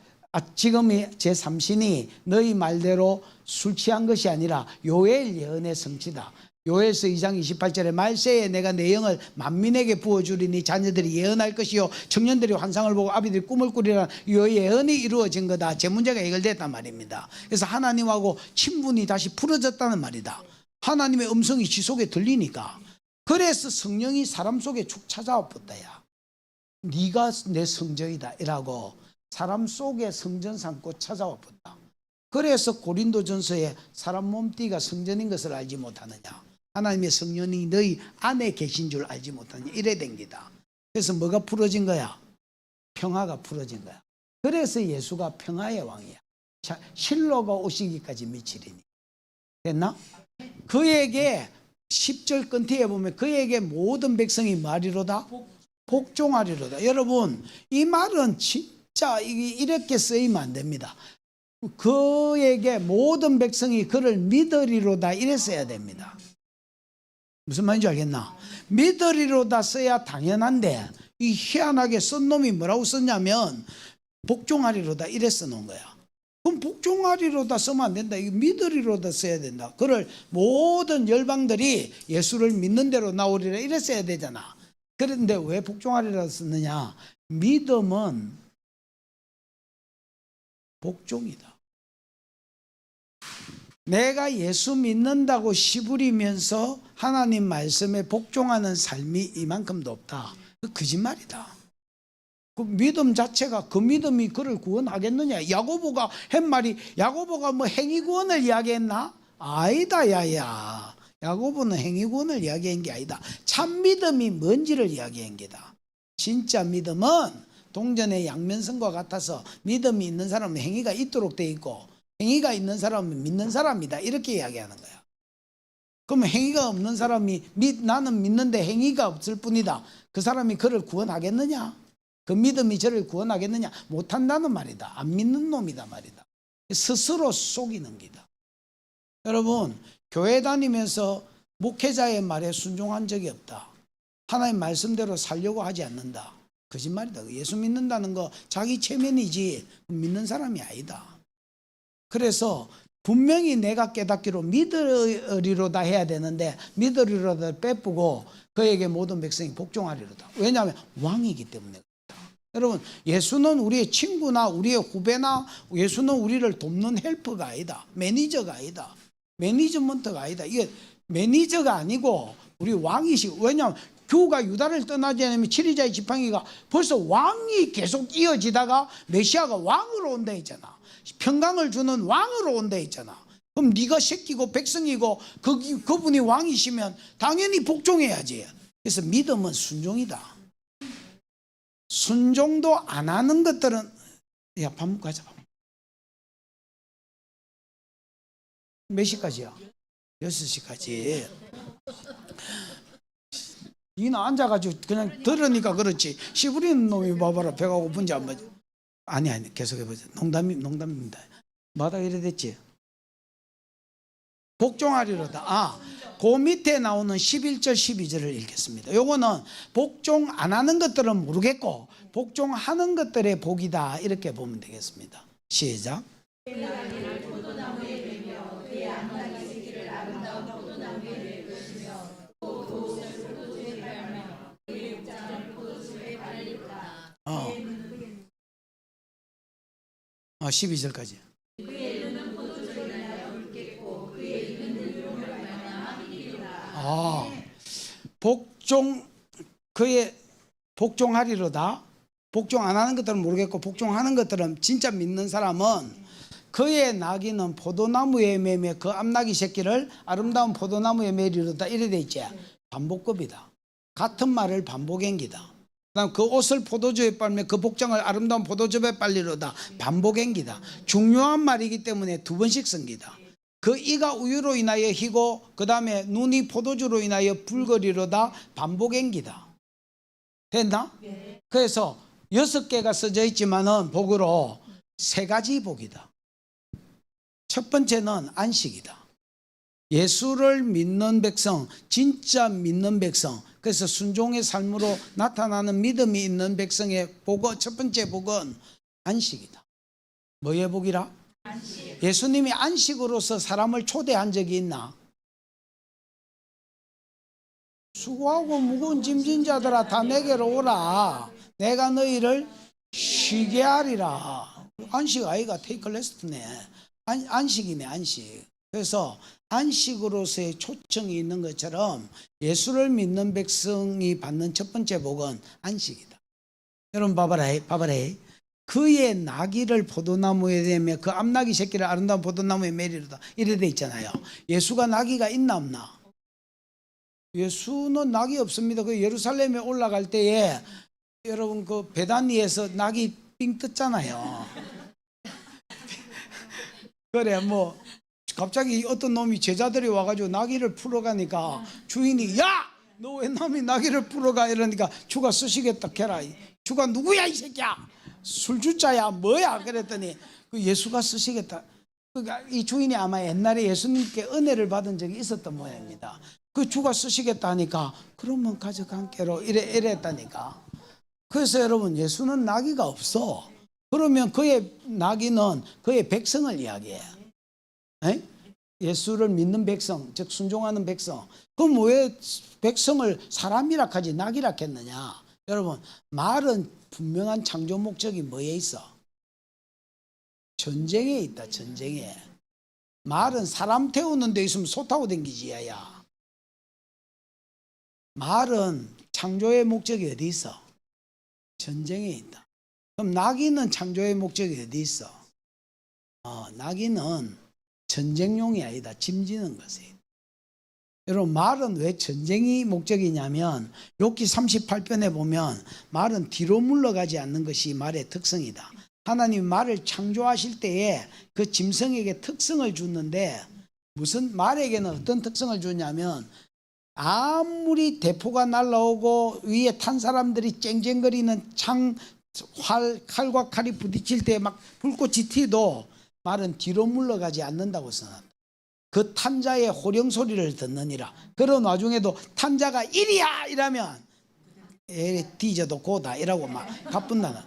지금이 제3신이 너희 말대로 술 취한 것이 아니라 요엘 예언의 성취다. 요엘서 2장 28절에 말세에 내가 내 영을 만민에게 부어주리니 자녀들이 예언할 것이요 청년들이 환상을 보고 아비들이 꿈을 꾸리라. 요 예언이 이루어진 거다. 제 문제가 해결됐단 말입니다. 그래서 하나님하고 친분이 다시 풀어졌다는 말이다. 하나님의 음성이 지속에 들리니까. 그래서 성령이 사람 속에 축 찾아와 붙다야. 네가 내 성전이다 이라고 사람 속에 성전 삼고 찾아와 붙다. 그래서 고린도전서에 사람 몸띠가 성전인 것을 알지 못하느냐, 하나님의 성령이 너희 안에 계신 줄 알지 못하느냐, 이래 된 기다. 그래서 뭐가 풀어진 거야? 평화가 풀어진 거야. 그래서 예수가 평화의 왕이야. 자, 실로가 오시기까지 미치리니. 됐나? 그에게 10절 끝에 보면 그에게 모든 백성이 말이로다 복종하리로다. 여러분 이 말은 자, 이렇게 쓰이면 안 됩니다. 그에게 모든 백성이 그를 믿으리로다 이래 써야 됩니다. 무슨 말인지 알겠나? 믿으리로다 써야 당연한데 이 희한하게 쓴 놈이 뭐라고 썼냐면 복종하리로다 이래 써놓은 거야. 그럼 복종하리로다 쓰면 안 된다. 이거 믿으리로다 써야 된다. 그를 모든 열방들이 예수를 믿는 대로 나오리라 이래 써야 되잖아. 그런데 왜 복종하리라 썼느냐? 믿음은 복종이다. 내가 예수 믿는다고 시부리면서 하나님 말씀에 복종하는 삶이 이만큼도 없다. 그 거짓말이다. 그 믿음 자체가 그 믿음이 그를 구원하겠느냐? 야고보가 한 말이, 야고보가 뭐 행위 구원을 이야기했나? 아니다 야야. 야고보는 행위 구원을 이야기한 게 아니다. 참 믿음이 뭔지를 이야기한 게다. 진짜 믿음은 동전의 양면성과 같아서 믿음이 있는 사람은 행위가 있도록 돼 있고 행위가 있는 사람은 믿는 사람이다 이렇게 이야기하는 거야. 그러면 행위가 없는 사람이 나는 믿는데 행위가 없을 뿐이다. 그 사람이 그를 구원하겠느냐? 그 믿음이 저를 구원하겠느냐? 못한다는 말이다. 안 믿는 놈이다 말이다. 스스로 속이는 기다. 여러분 교회 다니면서 목회자의 말에 순종한 적이 없다. 하나님 말씀대로 살려고 하지 않는다. 거짓말이다. 예수 믿는다는 거 자기 체면이지 믿는 사람이 아니다. 그래서 분명히 내가 깨닫기로 믿으리로다 해야 되는데 믿으리로다 빼쁘고 그에게 모든 백성이 복종하리로다. 왜냐하면 왕이기 때문에 그렇다. 여러분, 예수는 우리의 친구나 우리의 후배나 예수는 우리를 돕는 헬퍼가 아니다. 매니저가 아니다. 매니지먼트가 아니다. 이게 매니저가 아니고 우리 왕이시. 왜냐하면 교가 유다를 떠나지 않으면 7위자의 지팡이가 벌써 왕이 계속 이어지다가 메시아가 왕으로 온다 했잖아. 평강을 주는 왕으로 온다 했잖아. 그럼 네가 새끼고 백성이고 그분이 왕이시면 당연히 복종해야지. 그래서 믿음은 순종이다. 순종도 안 하는 것들은 야, 밥 먹고 가자. 몇 시까지야? 6시까지. 니는 앉아가지고 그냥 들으니까 그렇지. 씨부리는 놈이 봐봐라. 배가 고픈지 안 봐지. 아니 계속해보자. 농담입니다. 마다 이래 됐지. 복종하리로다. 그 밑에 나오는 11절 12절을 읽겠습니다. 요거는 복종 안 하는 것들은 모르겠고 복종하는 것들의 복이다 이렇게 보면 되겠습니다. 시작. 어. 12절까지. 복종하리로다. 복종 안 하는 것들은 모르겠고 복종하는 것들은 진짜 믿는 사람은 그의 나귀는 포도나무에 매매 그 암나귀 새끼를 아름다운 포도나무에 매리로다 이래 돼 있지. 반복급이다. 같은 말을 반복행기다. 그다음 그 옷을 포도주에 빨며 그 복장을 아름다운 포도즙에 빨리로다. 반복행기다. 중요한 말이기 때문에 두 번씩 쓴기다. 그 이가 우유로 인하여 희고 그 다음에 눈이 포도주로 인하여 붉으리로다. 반복행기다. 됐나? 그래서 6개가 써져 있지만은 복으로 3가지 복이다. 첫 번째는 안식이다. 예수를 믿는 백성, 진짜 믿는 백성, 그래서 순종의 삶으로 나타나는 믿음이 있는 백성의 복은, 첫 번째 복은 안식이다. 뭐의 복이라? 안식. 예수님이 안식으로서 사람을 초대한 적이 있나? 수고하고 무거운 짐진 자들아 다 내게로 오라. 내가 너희를 쉬게 하리라. 안식 아이가 테이크 레스트네. 안식이네, 안식. 그래서 안식으로서의 초청이 있는 것처럼 예수를 믿는 백성이 받는 첫 번째 복은 안식이다. 여러분 봐봐라. 그의 나귀를 포도나무에 대며 그 암나귀 새끼를 아름다운 포도나무에 매리로다 이래 돼 있잖아요. 예수가 나귀가 있나 없나? 예수는 낙이 없습니다. 그 예루살렘에 올라갈 때에 여러분 그 베다니에서 낙이 삥 떴잖아요. 그래 뭐 갑자기 어떤 놈이 제자들이 와가지고 나귀를 풀어가니까 주인이 야! 너 왜 남이 나귀를 풀어가? 이러니까 주가 쓰시겠다 캐라. 주가 누구야 이 새끼야? 술주자야 뭐야? 그랬더니 그 예수가 쓰시겠다. 그러니까 이 주인이 아마 옛날에 예수님께 은혜를 받은 적이 있었던 모양입니다. 그 주가 쓰시겠다 하니까 그러면 가져간께로 이랬다니까. 그래서 여러분 예수는 나귀가 없어. 그러면 그의 나귀는 그의 백성을 이야기해. 에? 예수를 믿는 백성, 즉 순종하는 백성. 그럼 왜 백성을 사람이라 하지 나귀라 했느냐? 여러분 말은 분명한 창조 목적이 뭐에 있어? 전쟁에 있다. 전쟁에. 말은 사람 태우는 데 있으면 소 타고 댕기지 야야. 말은 창조의 목적이 어디 있어? 전쟁에 있다. 그럼 나귀는 창조의 목적이 어디 있어? 나귀는 전쟁용이 아니다. 짐지는 것이에요. 여러분 말은 왜 전쟁이 목적이냐면 욥기 38편에 보면 말은 뒤로 물러가지 않는 것이 말의 특성이다. 하나님 말을 창조하실 때에 그 짐승에게 특성을 주는데 무슨 말에게는 어떤 특성을 주냐면 아무리 대포가 날라오고 위에 탄 사람들이 쨍쨍거리는 칼과 칼이 부딪힐 때 막 불꽃이 튀도 말은 뒤로 물러가지 않는다고 써놨다. 그 탄자의 호령 소리를 듣느니라. 그런 와중에도 탄자가 이리야 이러면 뒤져도 고다 이라고 막 가뿐다는.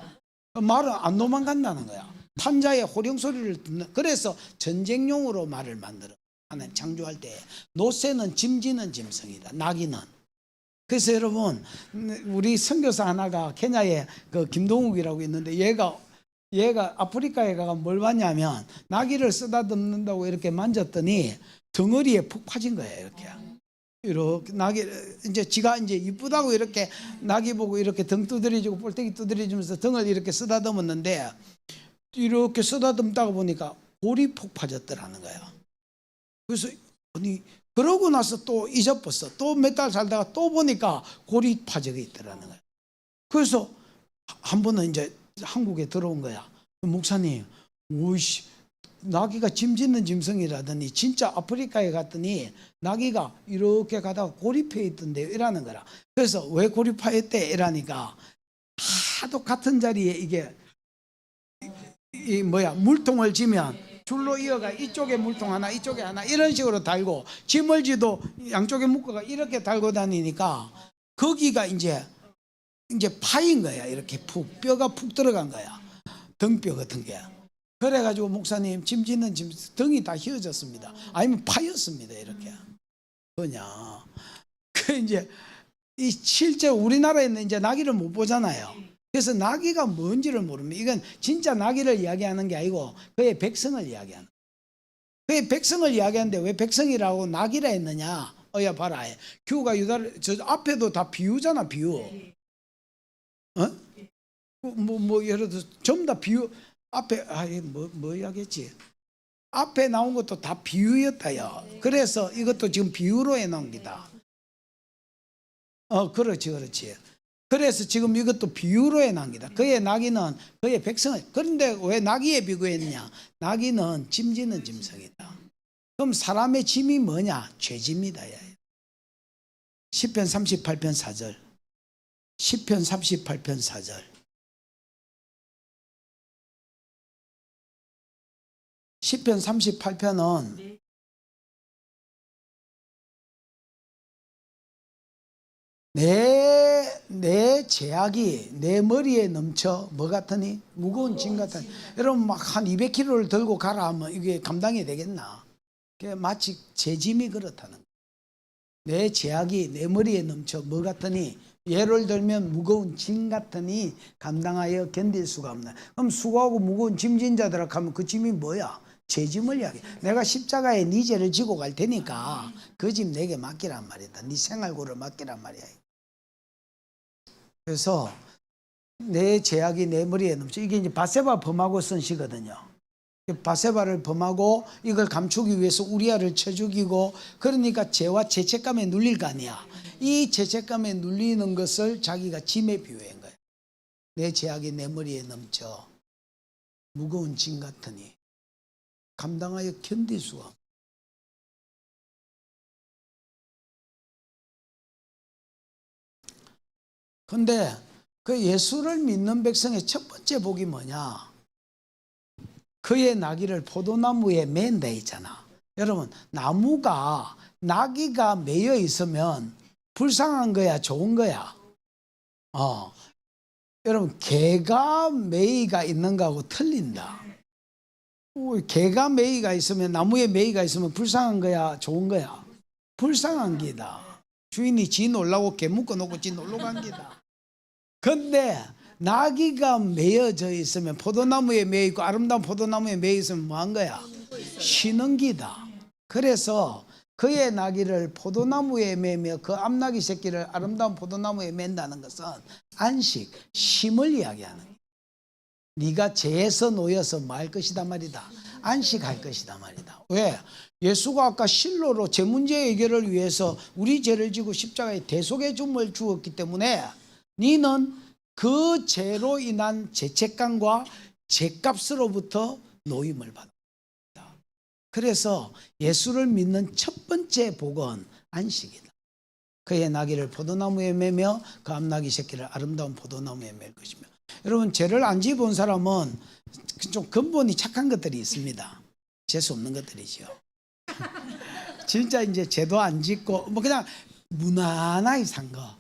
말은 안 도망간다는 거야. 탄자의 호령 소리를 듣는. 그래서 전쟁용으로 말을 만들어. 하나님 창조할 때 노새는 짐지는 짐승이다. 나귀는 그래서 여러분, 우리 선교사 하나가 케냐에 그 김동욱이라고 있는데 얘가 아프리카에 가서 뭘 봤냐면 나귀를 쓰다듬는다고 이렇게 만졌더니 덩어리에 푹 빠진 거예요. 이렇게 나귀 이제 지가 이제 이쁘다고 이렇게 나귀 보고 이렇게 등 두드려주고 볼때기 두드려주면서 등을 이렇게 쓰다듬었는데 이렇게 쓰다듬다가 보니까 골이 푹 빠졌더라는 거예요. 그래서 아니 그러고 나서 또 잊어버렸어. 또 몇 달 살다가 또 보니까 골이 파져 있더라는 거예요. 그래서 한 번은 이제 한국에 들어온 거야. 목사님, 오이씨, 나귀가 짐 짓는 짐승이라더니 진짜 아프리카에 갔더니 나귀가 이렇게 가다가 고립해 있던데요. 이라는 거라. 그래서 왜 고립하였대? 이라니까 하도 같은 자리에 이게 물통을 지면 줄로 이어가 이쪽에 물통 하나 이쪽에 하나 이런 식으로 달고 짐을 지도 양쪽에 묶어가 이렇게 달고 다니니까 거기가 이제 파인 거야. 이렇게 푹 뼈가 푹 들어간 거야. 등뼈 같은 게. 그래가지고 목사님 짐 짓는 등이 다 휘어졌습니다. 아니면 파였습니다. 이렇게. 뭐냐. 그 이제 이 실제 우리나라에는 이제 나귀를 못 보잖아요. 그래서 나귀가 뭔지를 모릅니다. 이건 진짜 나귀를 이야기하는 게 아니고 그의 백성을 이야기하는. 그의 백성을 이야기하는데 왜 백성이라고 나귀라 했느냐? 야 봐라. 규가 유다를 저 앞에도 다 비유잖아. 비유. 예를 들어서 전부 다 비유. 앞에 뭐 이야기했지? 앞에 나온 것도 다 비유였다요. 그래서 이것도 지금 비유로 해놓은 기다. 그렇지. 그래서 지금 이것도 비유로 해놓은 기다. 그의 나귀는 그의 백성을. 그런데 왜 나귀에 비교했느냐? 나귀는 짐 지는 짐승이다. 그럼 사람의 짐이 뭐냐? 죄짐이다. 시편 38편 4절. 시편 38편 4절. 시편 38편은 내 제약이 내 머리에 넘쳐 뭐 같으니? 무거운 짐 같으니. 여러분 막 한 200kg를 들고 가라 하면 이게 감당이 되겠나? 마치 제 짐이 그렇다는 거예요. 내 제약이 내 머리에 넘쳐 뭐 같으니? 예를 들면 무거운 짐 같으니 감당하여 견딜 수가 없나. 그럼 수고하고 무거운 짐진 자들아 하면 그 짐이 뭐야? 제 짐을 이야기해. 내가 십자가에 네 죄를 지고 갈 테니까 그 짐 내게 맡기란 말이다. 네 생활고를 맡기란 말이야. 그래서 내 제약이 내 머리에 넘쳐. 이게 이제 바세바 범하고 쓴 시거든요. 바세바를 범하고 이걸 감추기 위해서 우리아를 쳐 죽이고 그러니까 죄와 죄책감에 눌릴 거 아니야. 이 죄책감에 눌리는 것을 자기가 짐에 비유한 거예요. 내 제약이 내 머리에 넘쳐 무거운 짐 같으니 감당하여 견딜 수가 없다. 그런데 그 예수를 믿는 백성의 첫 번째 복이 뭐냐? 그의 나귀를 포도나무에 맨 데 있잖아. 여러분 나귀가 매여 있으면 불쌍한 거야 좋은 거야? 여러분 개가 매이가 있는 거하고 틀린다. 개가 매이가 있으면 나무에 매이가 있으면 불쌍한 거야 좋은 거야? 불쌍한 기다. 주인이 지 놀라고 개 묶어놓고 지 놀러 간 기다. 근데 나귀가 매여져 있으면 포도나무에 매여 있고 아름다운 포도나무에 매여 있으면 뭐한 거야? 쉬는 기다. 그래서 그의 나귀를 포도나무에 매며 그 앞나귀 새끼를 아름다운 포도나무에 맨다는 것은 안식, 쉼을 이야기하는 거야. 네가 죄에서 놓여서 뭐 할 것이다 말이다. 안식할 것이다 말이다. 왜? 예수가 아까 실로로 죄 문제 해결을 위해서 우리 죄를 지고 십자가에 대속의 줌을 주었기 때문에 너는 그 죄로 인한 죄책감과 죄값으로부터 노임을 받는다. 그래서 예수를 믿는 첫 번째 복은 안식이다. 그의 나귀를 포도나무에 매며 그 앞나귀 새끼를 아름다운 포도나무에 맬 것이며. 여러분 죄를 안 지어본 사람은 좀 근본이 착한 것들이 있습니다. 재수 없는 것들이죠. 진짜 이제 죄도 안 짓고 뭐 그냥 무난하게 산 거.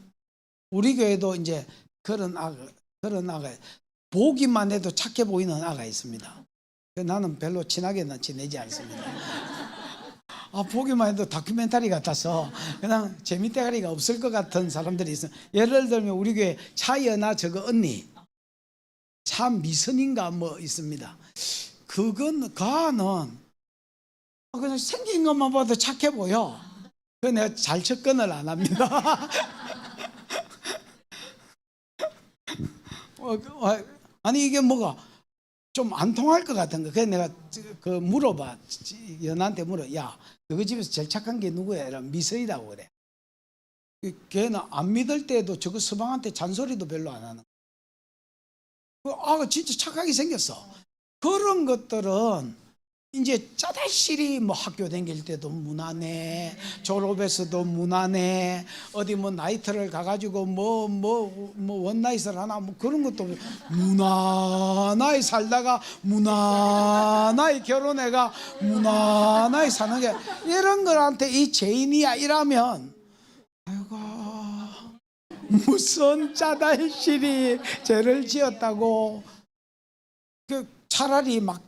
우리 교회도 이제 그런 아가 보기만 해도 착해 보이는 아가 있습니다. 나는 별로 친하게는 지내지 않습니다. 보기만 해도 다큐멘터리 같아서 그냥 재미대가리가 없을 것 같은 사람들이 있어요. 예를 들면 우리 교회 차연아 저거 언니 참 미선인가 뭐 있습니다. 그건 가는 그냥 생긴 것만 봐도 착해 보여. 그 내가 잘 접근을 안 합니다. 아니 이게 뭐가 좀 안 통할 것 같은 거. 그래서 내가 그 물어봐. 연한테 물어. 야, 너희 집에서 제일 착한 게 누구야? 이러 미서이라고 그래. 걔는 안 믿을 때도 저거 서방한테 잔소리도 별로 안 하는. 진짜 착하게 생겼어. 그런 것들은 이제 짜다실이 뭐 학교 다닐 때도 무난해, 졸업해서도 무난해, 어디 뭐 나이트를 가가지고 뭐 원나잇을 하나 뭐 그런 것도 무난하게 살다가 무난하게 결혼해가 무난하게 사는 게 이런 거한테 이 죄인이야 이라면 아이고 무슨 짜다실이 죄를 지었다고 차라리 막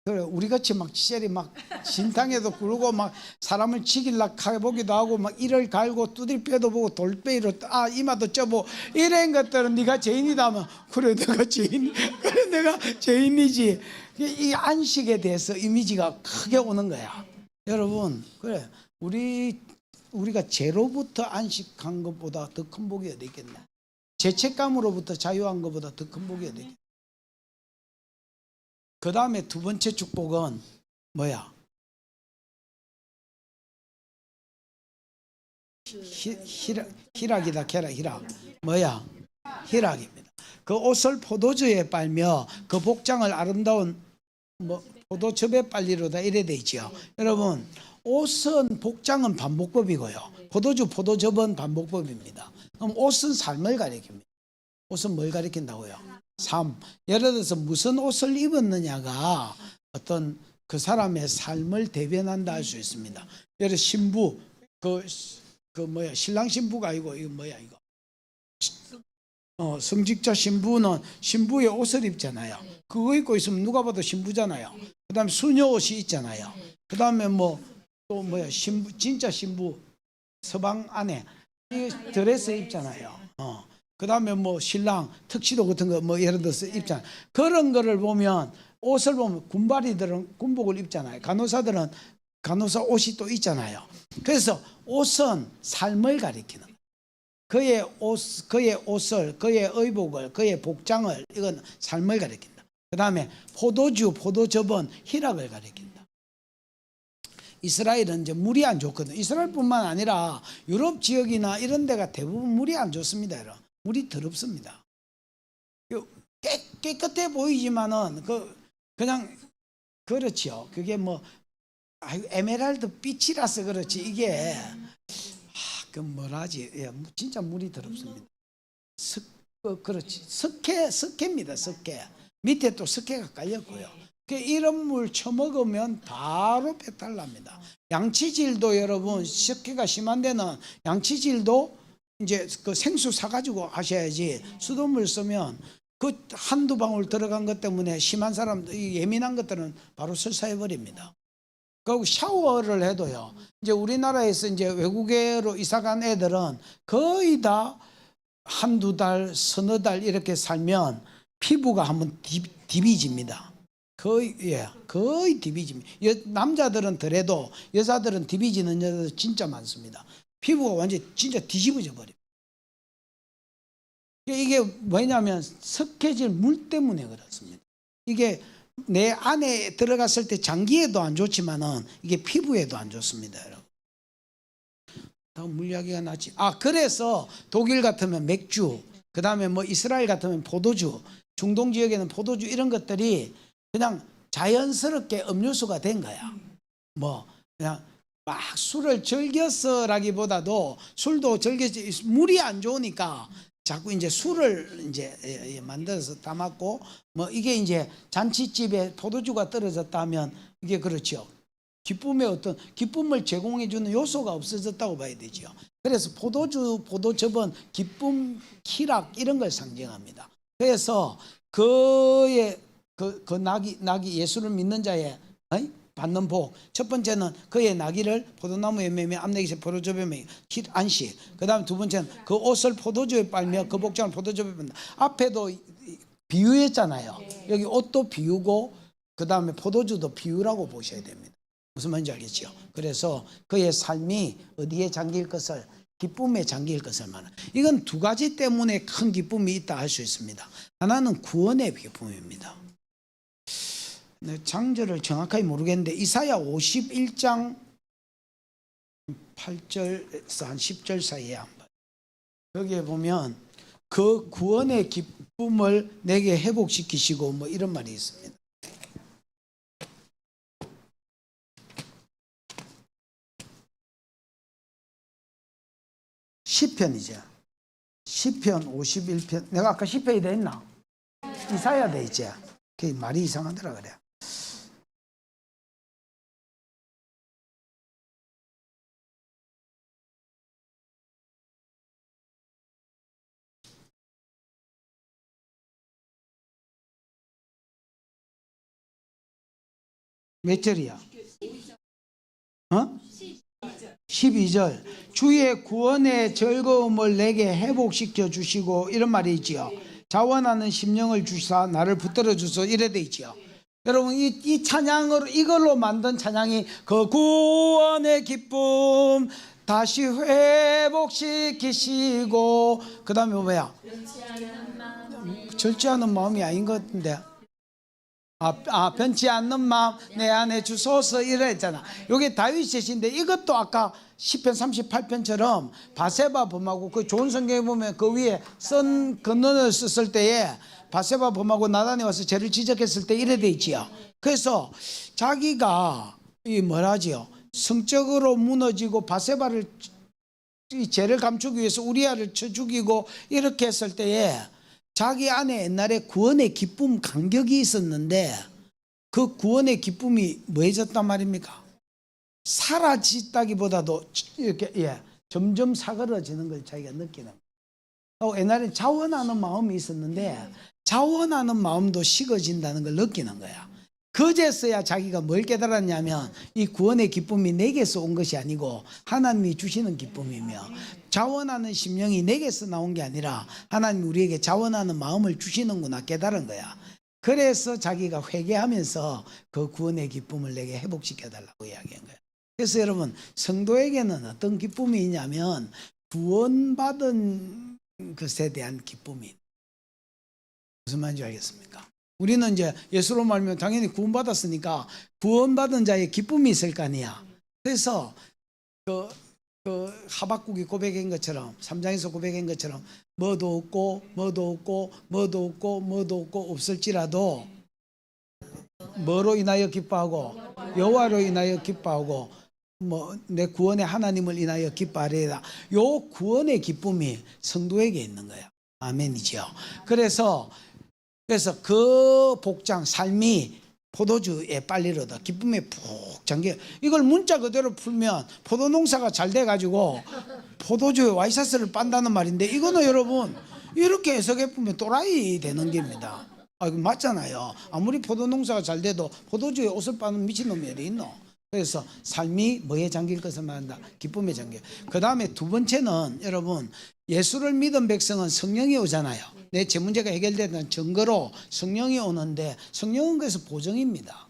그래, 우리 같이 막 시절이 막 신탕에도 굴고 막 사람을 치길라 해보기도 하고 막 이를 갈고 두들빼도 보고 돌빼이로 이마도 쪄보고 이런 것들은 네가 죄인이다 하면 그래 내가 죄인 그래 내가 죄인이지. 이 안식에 대해서 이미지가 크게 오는 거야. 여러분 그래 우리가 죄로부터 안식한 것보다 더 큰 복이 어디 있겠나. 죄책감으로부터 자유한 것보다 더 큰 복이 어디 있겠나. 그 다음에 두 번째 축복은 뭐야? 희락이다. 희락 뭐야? 희락입니다. 그 옷을 포도주에 빨며 그 복장을 아름다운 뭐 포도즙에 빨리로다 이래 돼 있죠. 여러분 옷은 복장은 반복법이고요. 포도즙은 반복법입니다. 그럼 옷은 삶을 가리킵니다. 옷은 뭘 가리킨다고요? 삶. 예를 들어서 무슨 옷을 입었느냐가 어떤 그 사람의 삶을 대변한다 할 수 있습니다. 예를 들어 신부 신랑 신부가 아니고 이거 뭐야 이거 성직자 신부는 신부의 옷을 입잖아요. 그거 입고 있으면 누가 봐도 신부잖아요. 그 다음에 수녀 옷이 있잖아요. 그 다음에 또 신부 진짜 신부 서방 아내 이 드레스 입잖아요. 그 다음에 신랑 턱시도 같은 거 예를 들어서 입잖아요. 그런 거를 보면 옷을 보면 군바리들은 군복을 입잖아요. 간호사들은 간호사 옷이 또 있잖아요. 그래서 옷은 삶을 가리키는 그의 옷을 그의 의복을 그의 복장을 이건 삶을 가리킨다. 그 다음에 포도즙은 희락을 가리킨다. 이스라엘은 이제 물이 안 좋거든. 이스라엘뿐만 아니라 유럽 지역이나 이런 데가 대부분 물이 안 좋습니다. 여러분. 물이 더럽습니다. 깨끗해 보이지만은 그냥 그렇죠. 그게 에메랄드 빛이라서 그렇지 이게 뭐라지? 진짜 물이 더럽습니다. 그렇지 석회입니다. 석회 밑에 또 석회가 깔렸고요. 이런 물 처먹으면 바로 배탈 납니다. 양치질도 여러분 석회가 심한 데는 양치질도 이제 그 생수 사가지고 하셔야지 수돗물 쓰면 그 한두 방울 들어간 것 때문에 심한 사람, 예민한 것들은 바로 설사해버립니다. 그리고 샤워를 해도요. 이제 우리나라에서 이제 외국에로 이사간 애들은 거의 다 한두 달, 서너 달 이렇게 살면 피부가 한번 디비집니다. 거의 디비집니다. 남자들은 덜해도 여자들은 디비지는 여자들 진짜 많습니다. 피부가 완전히 진짜 뒤집어져 버려요. 이게 뭐냐면 석회질 물 때문에 그렇습니다. 이게 내 안에 들어갔을 때 장기에도 안 좋지만은 이게 피부에도 안 좋습니다, 여러분. 다음 물 이야기가 나지. 그래서 독일 같으면 맥주, 그 다음에 이스라엘 같으면 포도주, 중동 지역에는 포도주 이런 것들이 그냥 자연스럽게 음료수가 된 거야. 그냥 막 술을 즐겨서라기보다도 술도 즐겨서 물이 안 좋으니까 자꾸 이제 술을 이제 만들어서 담았고 이게 이제 잔치집에 포도주가 떨어졌다 하면 이게 그렇죠. 기쁨의 어떤 기쁨을 제공해 주는 요소가 없어졌다고 봐야 되죠. 그래서 포도즙은 기쁨, 희락 이런 걸 상징합니다. 그래서 그의 그 낙이 예수를 믿는 자의 받는 복. 첫 번째는 그의 나귀를 포도나무에 매며 암내기에 포도즙에 매며 안식. 그 다음에 두 번째는 그 옷을 포도주에 빨며 그 복장을 포도즙에 빤다. 앞에도 비유했잖아요. 여기 옷도 비유고 그 다음에 포도주도 비유라고 보셔야 됩니다. 무슨 말인지 알겠죠? 그래서 그의 삶이 어디에 잠길 것을, 기쁨에 잠길 것을 말하는. 이건 두 가지 때문에 큰 기쁨이 있다 할 수 있습니다. 하나는 구원의 기쁨입니다. 장절을 정확하게 모르겠는데 이사야 51장 8절에서 한 10절 사이에 한번 여기에 보면 그 구원의 기쁨을 내게 회복시키시고 뭐 이런 말이 있습니다. 시편이죠. 시편 51편. 내가 아까 시편이 돼 있나? 이사야 돼 있지. 그 말이 이상하더라 그래. 몇 절이야? 12절. 주의 구원의 즐거움을 내게 회복시켜 주시고 이런 말이 있지요. 자원하는 심령을 주사 나를 붙들어 주소 이래 돼 있지요. 여러분 이 찬양으로 이걸로 만든 찬양이 그 구원의 기쁨 다시 회복시키시고 그 다음에 뭐야? 절제하는 마음이 아닌 것 같은데. 변치 않는 마음 내 안에 주소서 이래 했잖아. 이게 다윗의 시인데 이것도 아까 시편 38편처럼 바세바 범하고 그 좋은 성경에 보면 그 위에 쓴 근원을 썼을 때에 바세바 범하고 나단이 와서 죄를 지적했을 때 이래 돼 있지요. 그래서 자기가 이 뭐라지요? 성적으로 무너지고 바세바를 이 죄를 감추기 위해서 우리아를 쳐 죽이고 이렇게 했을 때에 자기 안에 옛날에 구원의 기쁨 감격이 있었는데 그 구원의 기쁨이 뭐해졌단 말입니까? 사라졌다기보다도 이렇게 점점 사그러지는 걸 자기가 느끼는 거예요. 옛날에 자원하는 마음이 있었는데 자원하는 마음도 식어진다는 걸 느끼는 거야. 그제서야 자기가 뭘 깨달았냐면 이 구원의 기쁨이 내게서 온 것이 아니고 하나님이 주시는 기쁨이며 자원하는 심령이 내게서 나온 게 아니라 하나님이 우리에게 자원하는 마음을 주시는구나 깨달은 거야. 그래서 자기가 회개하면서 그 구원의 기쁨을 내게 회복시켜달라고 이야기한 거야. 그래서 여러분 성도에게는 어떤 기쁨이 있냐면 구원받은 것에 대한 기쁨이. 무슨 말인지 알겠습니까? 우리는 이제 예수로 말하면 당연히 구원받았으니까 구원받은 자의 기쁨이 있을 거 아니야. 그래서 그 하박국이 고백한 것처럼 3장에서 고백한 것처럼 뭐도 없고 없을지라도 뭐로 인하여 기뻐하고 여호와로 인하여 기뻐하고 뭐 내 구원의 하나님을 인하여 기뻐하리이다. 요 구원의 기쁨이 성도에게 있는 거야. 아멘이죠. 그래서 그 복장 삶이 포도주에 빨리로다 기쁨에 푹 잠겨. 이걸 문자 그대로 풀면 포도 농사가 잘 돼가지고 포도주에 와이셔츠를 빤다는 말인데 이거는 여러분 이렇게 해석해 보면 또라이 되는 겁니다. 이거 맞잖아요. 아무리 포도 농사가 잘 돼도 포도주에 옷을 빠는 미친놈이 어디 있노? 그래서 삶이 뭐에 잠길 것을 말한다? 기쁨에 잠겨. 그 다음에 두 번째는 여러분 예수를 믿은 백성은 성령이 오잖아요. 내 제 문제가 해결되는 증거로 성령이 오는데 성령은 그래서 보정입니다.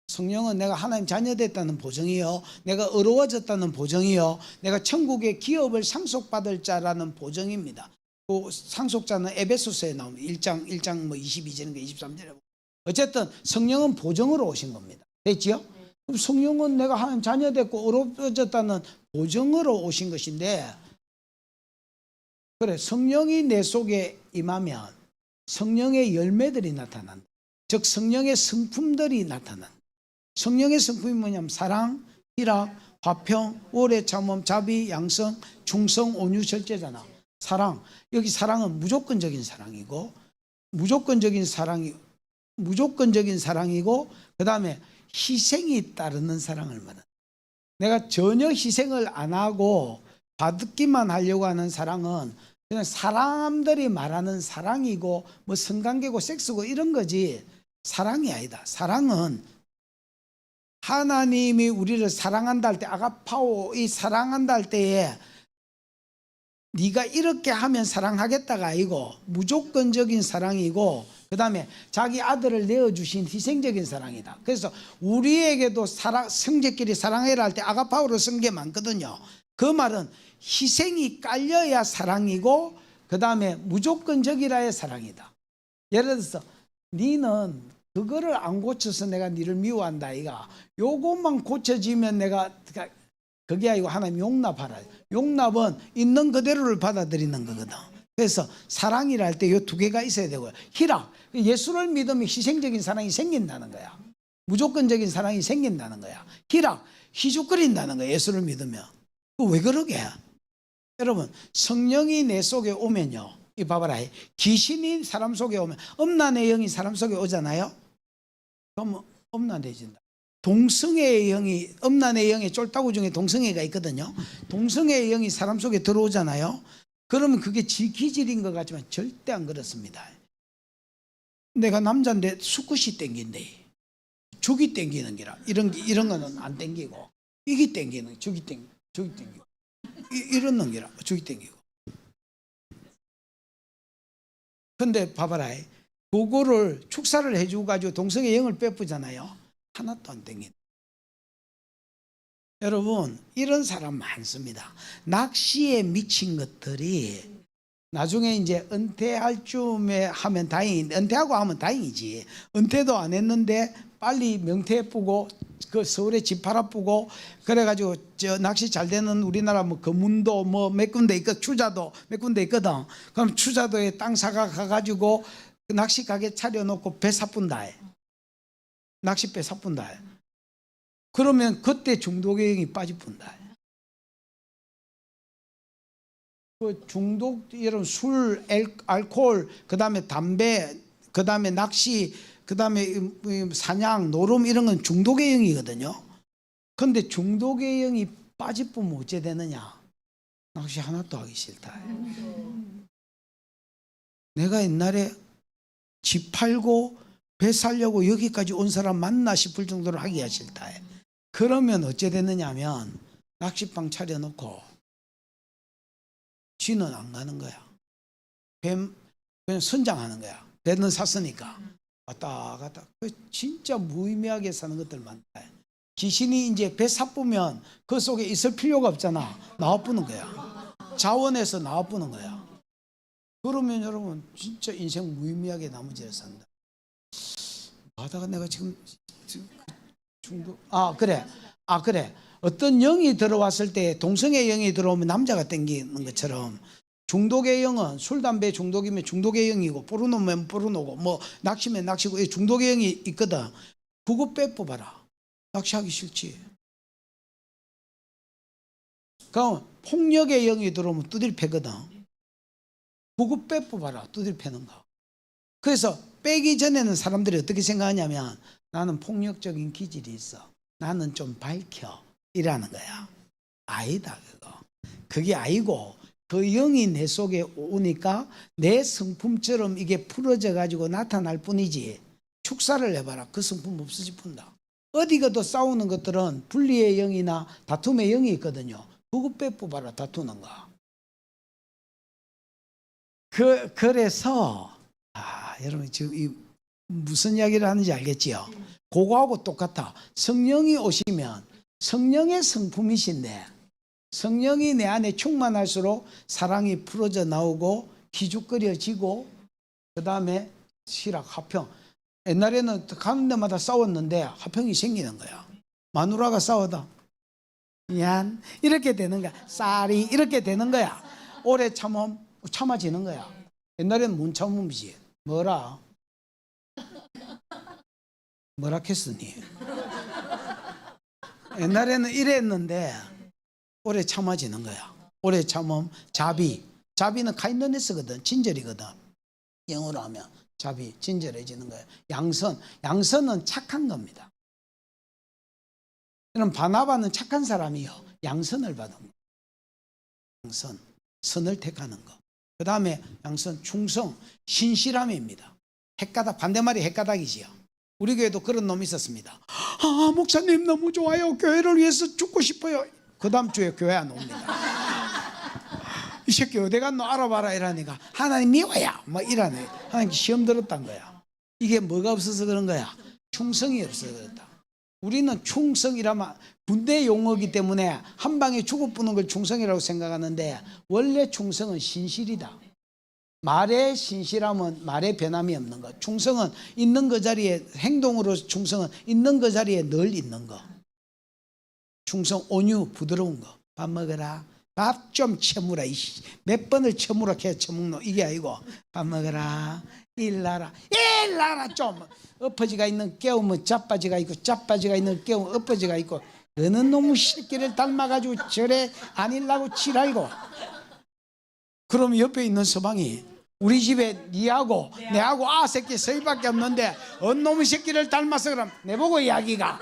성령은 내가 하나님 자녀 됐다는 보정이요, 내가 의로워졌다는 보정이요, 내가 천국의 기업을 상속받을 자라는 보정입니다. 그 상속자는 에베소서에 나옵니다. 1장 뭐 22절인가 23절에 어쨌든 성령은 보정으로 오신 겁니다. 됐지요? 그럼 성령은 내가 하나님 자녀 됐고 의로워졌다는 보정으로 오신 것인데, 그래 성령이 내 속에 임하면 성령의 열매들이 나타난다. 즉 성령의 성품들이 나타난다. 성령의 성품이 뭐냐면 사랑, 희락, 화평, 오래 참음, 자비, 양성, 충성, 온유, 절제잖아. 사랑. 여기 사랑은 무조건적인 사랑이고 무조건적인 사랑이고 그다음에 희생이 따르는 사랑을 말한다. 내가 전혀 희생을 안 하고 받기만 하려고 하는 사랑은 그냥 사람들이 말하는 사랑이고 뭐 성관계고 섹스고 이런 거지 사랑이 아니다. 사랑은 하나님이 우리를 사랑한다 할 때, 아가파오, 이 사랑한다 할 때에 네가 이렇게 하면 사랑하겠다가 아니고 무조건적인 사랑이고, 그 다음에 자기 아들을 내어주신 희생적인 사랑이다. 그래서 우리에게도 형제끼리 사랑해라 할 때 아가파오로 쓴 게 많거든요. 그 말은 희생이 깔려야 사랑이고, 그 다음에 무조건적이라야 사랑이다. 예를 들어서 니는 그거를 안 고쳐서 내가 니를 미워한다 이가, 요것만 고쳐지면 내가, 그게 아니고 하나님 용납하라. 용납은 있는 그대로를 받아들이는 거거든. 그래서 사랑이라 할 때 이 두 개가 있어야 되고요. 희락, 예수를 믿으면 희생적인 사랑이 생긴다는 거야. 무조건적인 사랑이 생긴다는 거야. 희락, 희죽거린다는 거야. 예수를 믿으면. 왜 그러게? 여러분, 성령이 내 속에 오면요, 이 봐봐라, 귀신이 사람 속에 오면, 음란의 영이 사람 속에 오잖아요. 그러면 음란해진다. 동성애의 영이, 음란의 영의 쫄따구 중에 동성애가 있거든요. 동성애의 영이 사람 속에 들어오잖아요. 그러면 그게 지 기질인 것 같지만 절대 안 그렇습니다. 내가 남자인데 수컷이 땡긴대, 죽이 땡기는 기라. 이런 거는 안 땡기고, 이게 땡기는, 죽이 땡기고, 이런 놈이라 죽이 땡기고. 근데 봐봐라, 그거를 축사를 해주고 가지고 동성애 영을 빼쁘잖아요. 하나도 안 땡긴다. 여러분, 이런 사람 많습니다. 낚시에 미친 것들이 나중에 이제 은퇴할 쯤에 하면 은퇴하고 하면 다행이지. 은퇴도 안 했는데 빨리 명퇴 뿌고, 그 서울에 집 팔아 뿌고, 그래가지고 저 낚시 잘 되는 우리나라 뭐 금문도 뭐 몇 군데 있고 추자도 몇 군데 있거든. 그럼 추자도에 땅 사가 가가지고 그 낚시 가게 차려놓고 배 사뿐다 해. 낚싯배 사뿐다 해. 그러면 그때 중독의 영이 빠지뿐다. 그 중독, 여러분, 술, 알코올, 그 다음에 담배, 그 다음에 낚시, 그 다음에 사냥, 노름, 이런 건 중독의 영이거든요. 근데 중독의 영이 빠지뿐 어째 되느냐? 낚시 하나도 하기 싫다. 내가 옛날에 집 팔고 배 살려고 여기까지 온 사람 맞나 싶을 정도로 하기가 싫다. 그러면 어째 되느냐 하면 낚시방 차려놓고 쥐는 안 가는 거야. 뱀 그냥 선장하는 거야. 배는 샀으니까 왔다 갔다. 진짜 무의미하게 사는 것들 많다. 귀신이 이제 배 사쁘면 그 속에 있을 필요가 없잖아. 나와보는 거야. 자원에서 나와보는 거야. 그러면 여러분 진짜 인생 무의미하게 나머지를 산다. 하다가 내가 지금 중독, 그래. 어떤 영이 들어왔을 때, 동성애 영이 들어오면 남자가 땡기는 것처럼 중독의 영은, 술, 담배 중독이면 중독의 영이고, 포르노면 포르노고, 뭐 낚시면 낚시고, 중독의 영이 있거든. 그거 빼뽑아라. 낚시하기 싫지. 그럼 폭력의 영이 들어오면 두들 패거든. 그거 빼뽑아라. 두들 패는 거. 그래서 빼기 전에는 사람들이 어떻게 생각하냐면, 나는 폭력적인 기질이 있어, 나는 좀 밝혀, 이라는 거야. 아니다. 그게 아니고, 그 영이 내 속에 오니까 내 성품처럼 이게 풀어져 가지고 나타날 뿐이지, 축사를 해봐라. 그 성품 없어지 푼다. 어디 가도 싸우는 것들은 분리의 영이나 다툼의 영이 있거든요. 그거 빼뽑아라. 다투는 거. 그래서 여러분 지금 이 무슨 이야기를 하는지 알겠지요? 그거하고 똑같아. 성령이 오시면 성령의 성품이신데, 성령이 내 안에 충만할수록 사랑이 풀어져 나오고 기죽거려지고, 그 다음에 희락, 화평. 옛날에는 가는 데마다 싸웠는데 화평이 생기는 거야. 마누라가 싸워도 미안 이렇게 되는 거야. 쌀이 이렇게 되는 거야. 오래 참아지는 거야. 옛날에는 못 참음이지. 뭐라 했으니? 옛날에는 이랬는데 오래 참아지는 거야. 오래 참음, 자비는 카인드네스거든. 친절이거든. 영어로 하면 자비, 친절해지는 거예요. 양선은 착한 겁니다. 그럼 바나바는 착한 사람이요, 양선을 받은 거예요. 양선, 선을 택하는 거. 그 다음에 양선, 충성, 신실함입니다. 핵가닥, 반대말이 핵가닥이지요. 우리 교회도 그런 놈이 있었습니다. 아, 목사님 너무 좋아요. 교회를 위해서 죽고 싶어요. 그 다음 주에 교회 안 옵니다. 이 새끼 어디 갔노 알아봐라 이러니까 하나님 미워요 뭐 이러네. 하나님 시험 들었단 거야. 이게 뭐가 없어서 그런 거야? 충성이 없어서 그렇다. 우리는 충성이라면 군대 용어이기 때문에 한 방에 죽어보는 걸 충성이라고 생각하는데 원래 충성은 신실이다. 말에 신실하면 말에 변함이 없는 거. 충성은 있는 그 자리에, 행동으로 충성은 있는 그 자리에 늘 있는 거. 충성, 온유, 부드러운 거. 밥 먹어라. 밥 좀 쳐무라. 몇 번을 쳐무라 해야 쳐먹노. 이게 아니고 밥 먹어라. 일나라. 일나라 좀. 엎어지가 있는 깨우면 자빠지가 있고 자빠지가 있는 깨우면 엎어지가 있고 어느 놈의 새끼를 닮아가지고 저래 안 일라고 지랄고. 그럼 옆에 있는 서방이 우리 집에 니하고 내하고 새끼 서희밖에 없는데 어느 놈의 새끼를 닮아서 그럼 내보고 이야기가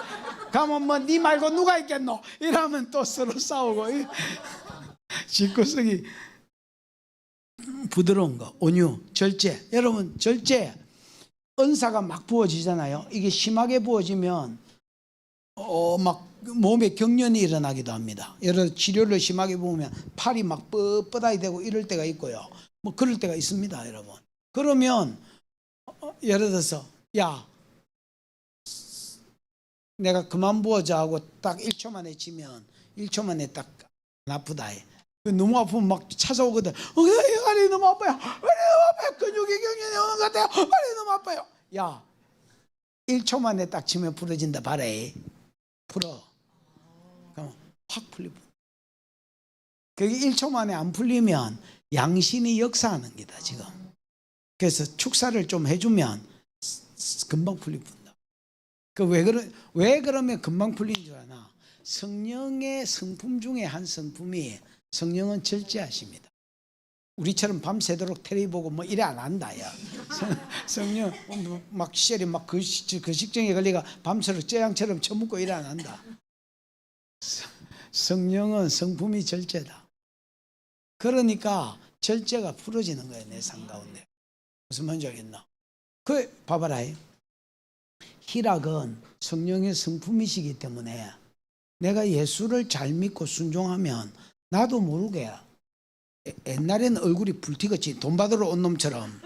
가면 뭐 니 말고 누가 있겠노 이러면 또 서로 싸우고. 집구석이 부드러운 거, 온유, 절제. 여러분 절제 은사가 막 부어지잖아요. 이게 심하게 부어지면 막 몸에 경련이 일어나기도 합니다. 여러 치료를 심하게 보면 팔이 막 뻣뻣하게 되고 이럴 때가 있고요. 뭐 그럴 때가 있습니다, 여러분. 그러면 예를 들어서 야 내가 그만 부어자 하고 딱 1초 만에 치면 1초 만에 딱 안 아프다. 너무 아프면 막 찾아오거든. 허리 너무 아파요. 허리 너무 아파요. 근육이 경련이 오는 것 같아요. 허리 너무 아파요. 야 1초 만에 딱 치면 부러진다. 바래. 풀어. 그럼 확 풀리고. 그게 1초 만에 안 풀리면 양심이 역사하는 게다 지금. 그래서 축사를 좀 해주면 금방 풀린다. 왜 그러면 금방 풀리는 줄 아나? 성령의 성품 중에 한 성품이 성령은 절제하십니다. 우리처럼 밤새도록 텔레비 보고 뭐 이래 안 한다. 야. 성령 막 시절이 막 그 식정에 걸리가 밤새도록 째양처럼 처먹고 이래 안 한다. 성령은 성품이 절제다. 그러니까 절제가 풀어지는 거예요. 내 삶 가운데. 무슨 말인지 알겠나? 그 봐봐라. 희락은 성령의 성품이시기 때문에 내가 예수를 잘 믿고 순종하면 나도 모르게 옛날에는 얼굴이 불티겠지. 돈 받으러 온 놈처럼.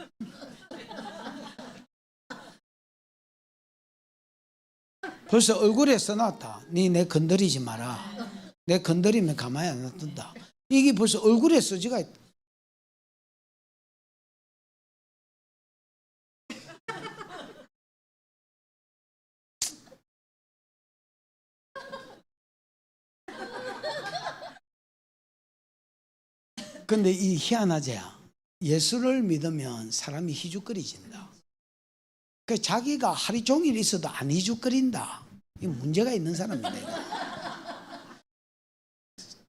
벌써 얼굴에 써놨다. 니 내 건드리지 마라. 내 건드리면 가만히 안 놔둔다. 이게 벌써 얼굴에 써지가 있다. 근데 이 희한하지야. 예수를 믿으면 사람이 희죽거리진다. 그 자기가 하루 종일 있어도 안 희죽거린다. 이 문제가 있는 사람이다.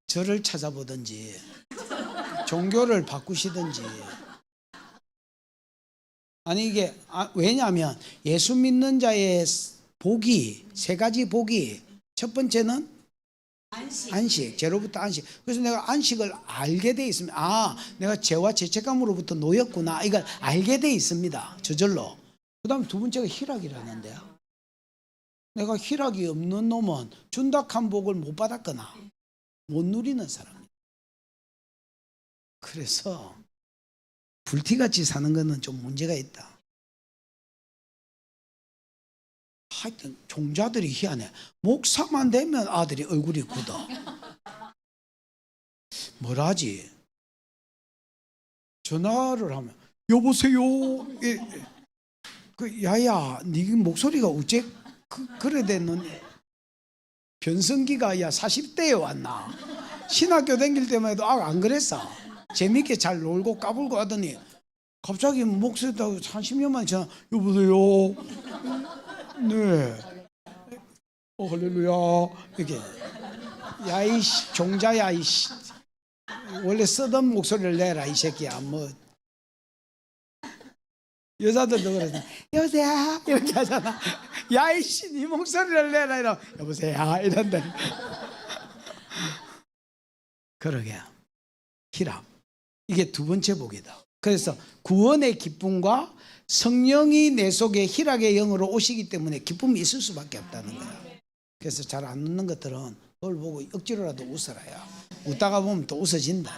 저를 찾아보든지 종교를 바꾸시든지. 아니 이게 왜냐하면 예수 믿는 자의 복이 세 가지 복이 첫 번째는 안식, 죄로부터 안식. 그래서 내가 안식을 알게 돼 있습니다. 내가 죄와 죄책감으로부터 놓였구나. 이걸 알게 돼 있습니다. 저절로. 그 다음 두 번째가 희락이라는데요. 내가 희락이 없는 놈은 준닥한 복을 못 받았거나 못 누리는 사람이에요. 그래서 불티같이 사는 거는 좀 문제가 있다. 하여튼 종자들이 희한해. 목사만 되면 아들이 얼굴이 굳어. 뭐라지? 전화를 하면 여보세요. 야야, 네 목소리가 어째 그래 됐는데 변성기가 40대에 왔나? 신학교 다닐 때만 해도 안 그랬어. 재밌게 잘 놀고 까불고 하더니 갑자기 목소리가 30년 만에 전화 여보세요. 네. 할렐루야. 이렇게. 야, 이씨, 종자야, 이씨. 원래 쓰던 목소리를 내라, 이 새끼야. 뭐. 여자들도 그러잖아. 여보세요. 이렇게 하잖아. 야, 이씨, 네 목소리를 내라. 이러. 여보세요. 이런데. 그러게. 희락. 이게 두 번째 복이다. 그래서 구원의 기쁨과 성령이 내 속에 희락의 영으로 오시기 때문에 기쁨이 있을 수밖에 없다는 거야. 그래서 잘 안 웃는 것들은 그걸 보고 억지로라도 웃어라야. 웃다가 보면 또 웃어진다.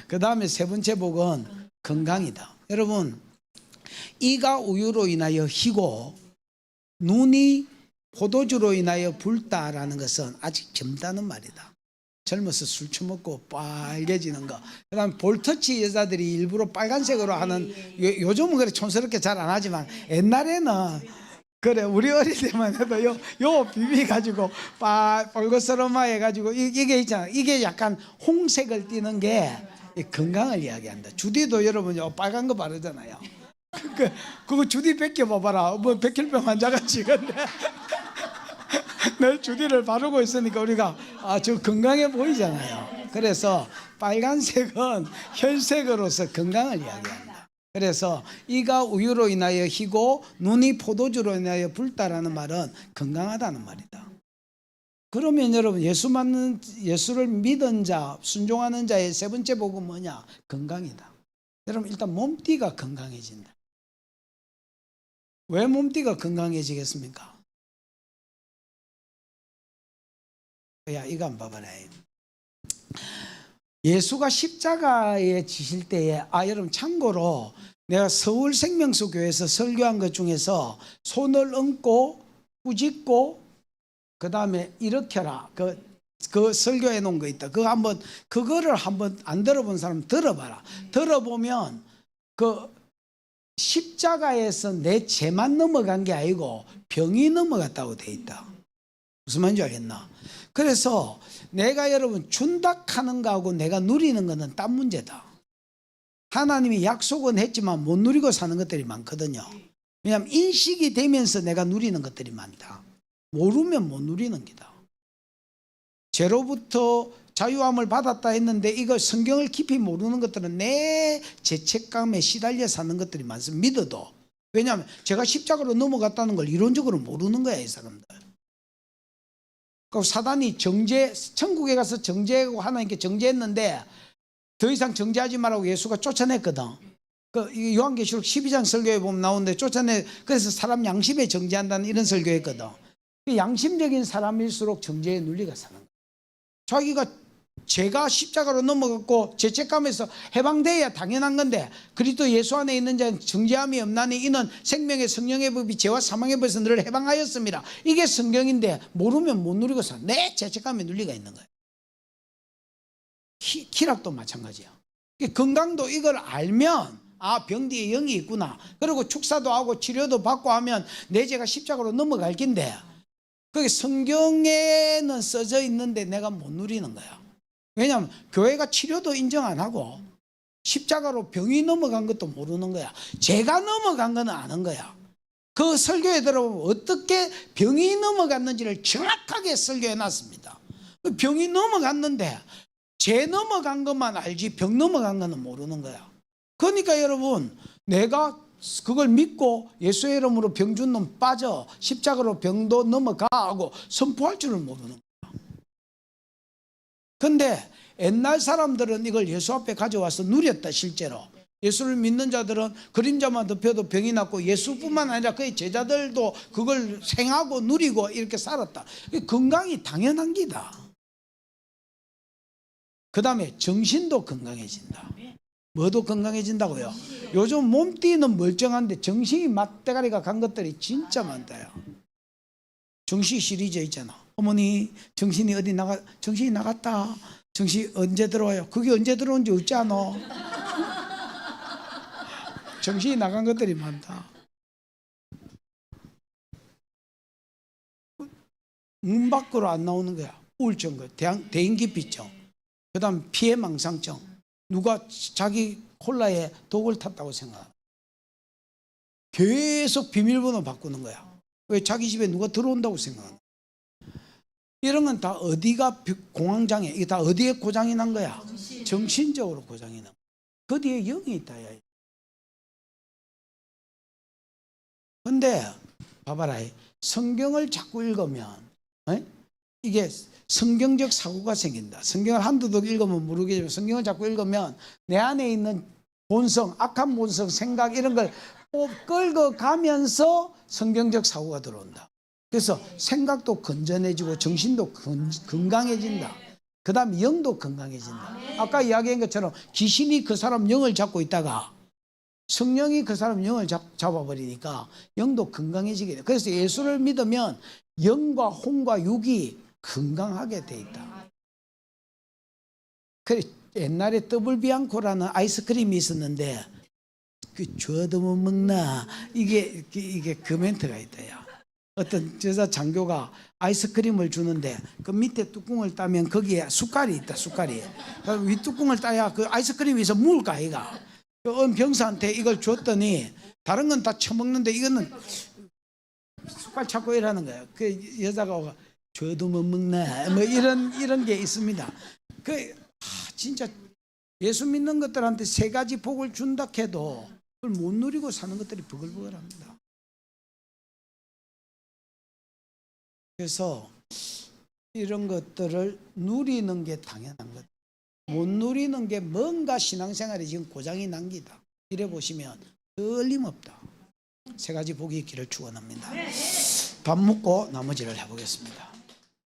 그 다음에 세 번째 복은 건강이다. 여러분, 이가 우유로 인하여 희고 눈이 포도주로 인하여 붉다라는 것은 아직 젊다는 말이다. 젊어서 술 처먹고 빨개지는 거. 그 다음에 볼터치 여자들이 일부러 빨간색으로 하는, 요즘은 그래 촌스럽게 잘 안 하지만 옛날에는 그래 우리 어릴 때만 해도 요 비비 가지고 빨갛스러마 해가지고 이게 있잖아. 이게 약간 홍색을 띠는 게 건강을 이야기한다. 주디도 여러분 빨간 거 바르잖아요. 그거 주디 벗겨봐봐라. 뭐 백혈병 환자같이. 근데 늘 주디를 바르고 있으니까 우리가 저 건강해 보이잖아요. 그래서 빨간색은 혈색으로서 건강을 이야기한다. 그래서 이가 우유로 인하여 희고 눈이 포도주로 인하여 붉다라는 말은 건강하다는 말이다. 그러면 여러분 예수를 믿은 자, 순종하는 자의 세 번째 복은 뭐냐? 건강이다. 여러분 일단 몸띠가 건강해진다. 왜 몸띠가 건강해지겠습니까? 야, 이거 한번 봐봐라. 예수가 십자가에 지실 때에 여러분 참고로 내가 서울 생명수 교회에서 설교한 것 중에서 손을 얹고 꾸짖고 그 다음에 일으켜라 그 설교해 놓은 거 있다. 그거를 한번 안 들어본 사람 들어봐라. 들어보면 그 십자가에서 내 죄만 넘어간 게 아니고 병이 넘어갔다고 돼 있다. 무슨 말인지 알겠나? 그래서 내가 여러분 준다 하는 거하고 내가 누리는 거는 딴 문제다. 하나님이 약속은 했지만 못 누리고 사는 것들이 많거든요. 왜냐하면 인식이 되면서 내가 누리는 것들이 많다. 모르면 못 누리는 기다. 죄로부터 자유함을 받았다 했는데 이거 성경을 깊이 모르는 것들은 내 죄책감에 시달려 사는 것들이 많습니다. 믿어도. 왜냐하면 제가 십자가로 넘어갔다는 걸 이론적으로 모르는 거야, 이 사람들. 사단이 천국에 가서 정죄하고 하나님께 정죄했는데 더 이상 정죄하지 말라고 예수가 쫓아냈거든. 그 요한계시록 12장 설교에 보면 나오는데 그래서 사람 양심에 정죄한다는 이런 설교했거든. 양심적인 사람일수록 정죄의 논리가 사는 거야. 자기가 죄가 십자가로 넘어갔고 죄책감에서 해방돼야 당연한 건데 그리스도 예수 안에 있는 자는 정죄함이 없나니 이는 생명의 성령의 법이 죄와 사망의 법에서 너를 해방하였습니다. 이게 성경인데 모르면 못 누리고 살아. 내 죄책감에 논리가 있는 거예요. 희락도 마찬가지야. 건강도 이걸 알면 병 뒤에 영이 있구나. 그리고 축사도 하고 치료도 받고 하면 내 죄가 십자가로 넘어갈 긴데 그게 성경에는 써져 있는데 내가 못 누리는 거야. 왜냐하면 교회가 치료도 인정 안 하고 십자가로 병이 넘어간 것도 모르는 거야. 죄가 넘어간 거는 아는 거야. 그 설교에 들어보면 어떻게 병이 넘어갔는지를 정확하게 설교해 놨습니다. 병이 넘어갔는데 죄 넘어간 것만 알지 병 넘어간 거는 모르는 거야. 그러니까 여러분 내가 그걸 믿고 예수의 이름으로 병준 놈 빠져 십자가로 병도 넘어가 하고 선포할 줄을 모르는 거야. 근데 옛날 사람들은 이걸 예수 앞에 가져와서 누렸다. 실제로 예수를 믿는 자들은 그림자만 덮여도 병이 낫고 예수뿐만 아니라 그의 제자들도 그걸 생하고 누리고 이렇게 살았다. 건강이 당연한 기다. 그 다음에 정신도 건강해진다. 뭐도 건강해진다고요? 요즘 몸띠는 멀쩡한데 정신이 맞대가리가 간 것들이 진짜 많다요. 정신 시리즈 있잖아. 어머니 정신이 정신이 나갔다. 정신 언제 들어와요? 그게 언제 들어온지 어찌 아노? 정신이 나간 것들이 많다. 문 밖으로 안 나오는 거야. 우울증, 대인기피증, 그 다음 피해망상증. 누가 자기 콜라에 독을 탔다고 생각하나. 계속 비밀번호 바꾸는 거야. 왜? 자기 집에 누가 들어온다고 생각하나. 이런 건 다 어디가 공황장애, 이게 다 어디에 고장이 난 거야? 정신적으로 고장이 난 거야. 그 뒤에 영이 있다. 근데 봐봐라. 성경을 자꾸 읽으면 이게 성경적 사고가 생긴다. 성경을 한두 독 읽으면 모르겠지만 성경을 자꾸 읽으면 내 안에 있는 본성, 악한 본성, 생각 이런 걸 끌고 가면서 성경적 사고가 들어온다. 그래서 생각도 건전해지고 정신도 건강해진다. 그 다음에 영도 건강해진다. 아까 이야기한 것처럼 귀신이 그 사람 영을 잡고 있다가 성령이 그 사람 영을 잡아버리니까 영도 건강해지게 돼. 그래서 예수를 믿으면 영과 혼과 육이 건강하게 돼 있다. 그래, 옛날에 더블 비앙코라는 아이스크림이 있었는데 그 줘도 못 먹나 이게 그 멘트가 있다요. 어떤 제자 장교가 아이스크림을 주는데 그 밑에 뚜껑을 따면 거기에 숟갈이 있다. 숟갈이 윗뚜껑을 따야 그 아이스크림에서 물까 아이가. 그 병사한테 이걸 줬더니 다른 건 다 처먹는데 이거는 숟갈 찾고 이러는 거예요. 그 여자가 줘도 못 먹나 뭐 이런 게 있습니다. 진짜 예수 믿는 것들한테 세 가지 복을 준다 해도 그걸 못 누리고 사는 것들이 버글버글합니다. 그래서 이런 것들을 누리는 게 당연한 것. 못 누리는 게 뭔가 신앙생활이 지금 고장이 난 기다. 이래 보시면 틀림없다. 세 가지 복이 있기를 축원합니다. 밥 먹고 나머지를 해보겠습니다.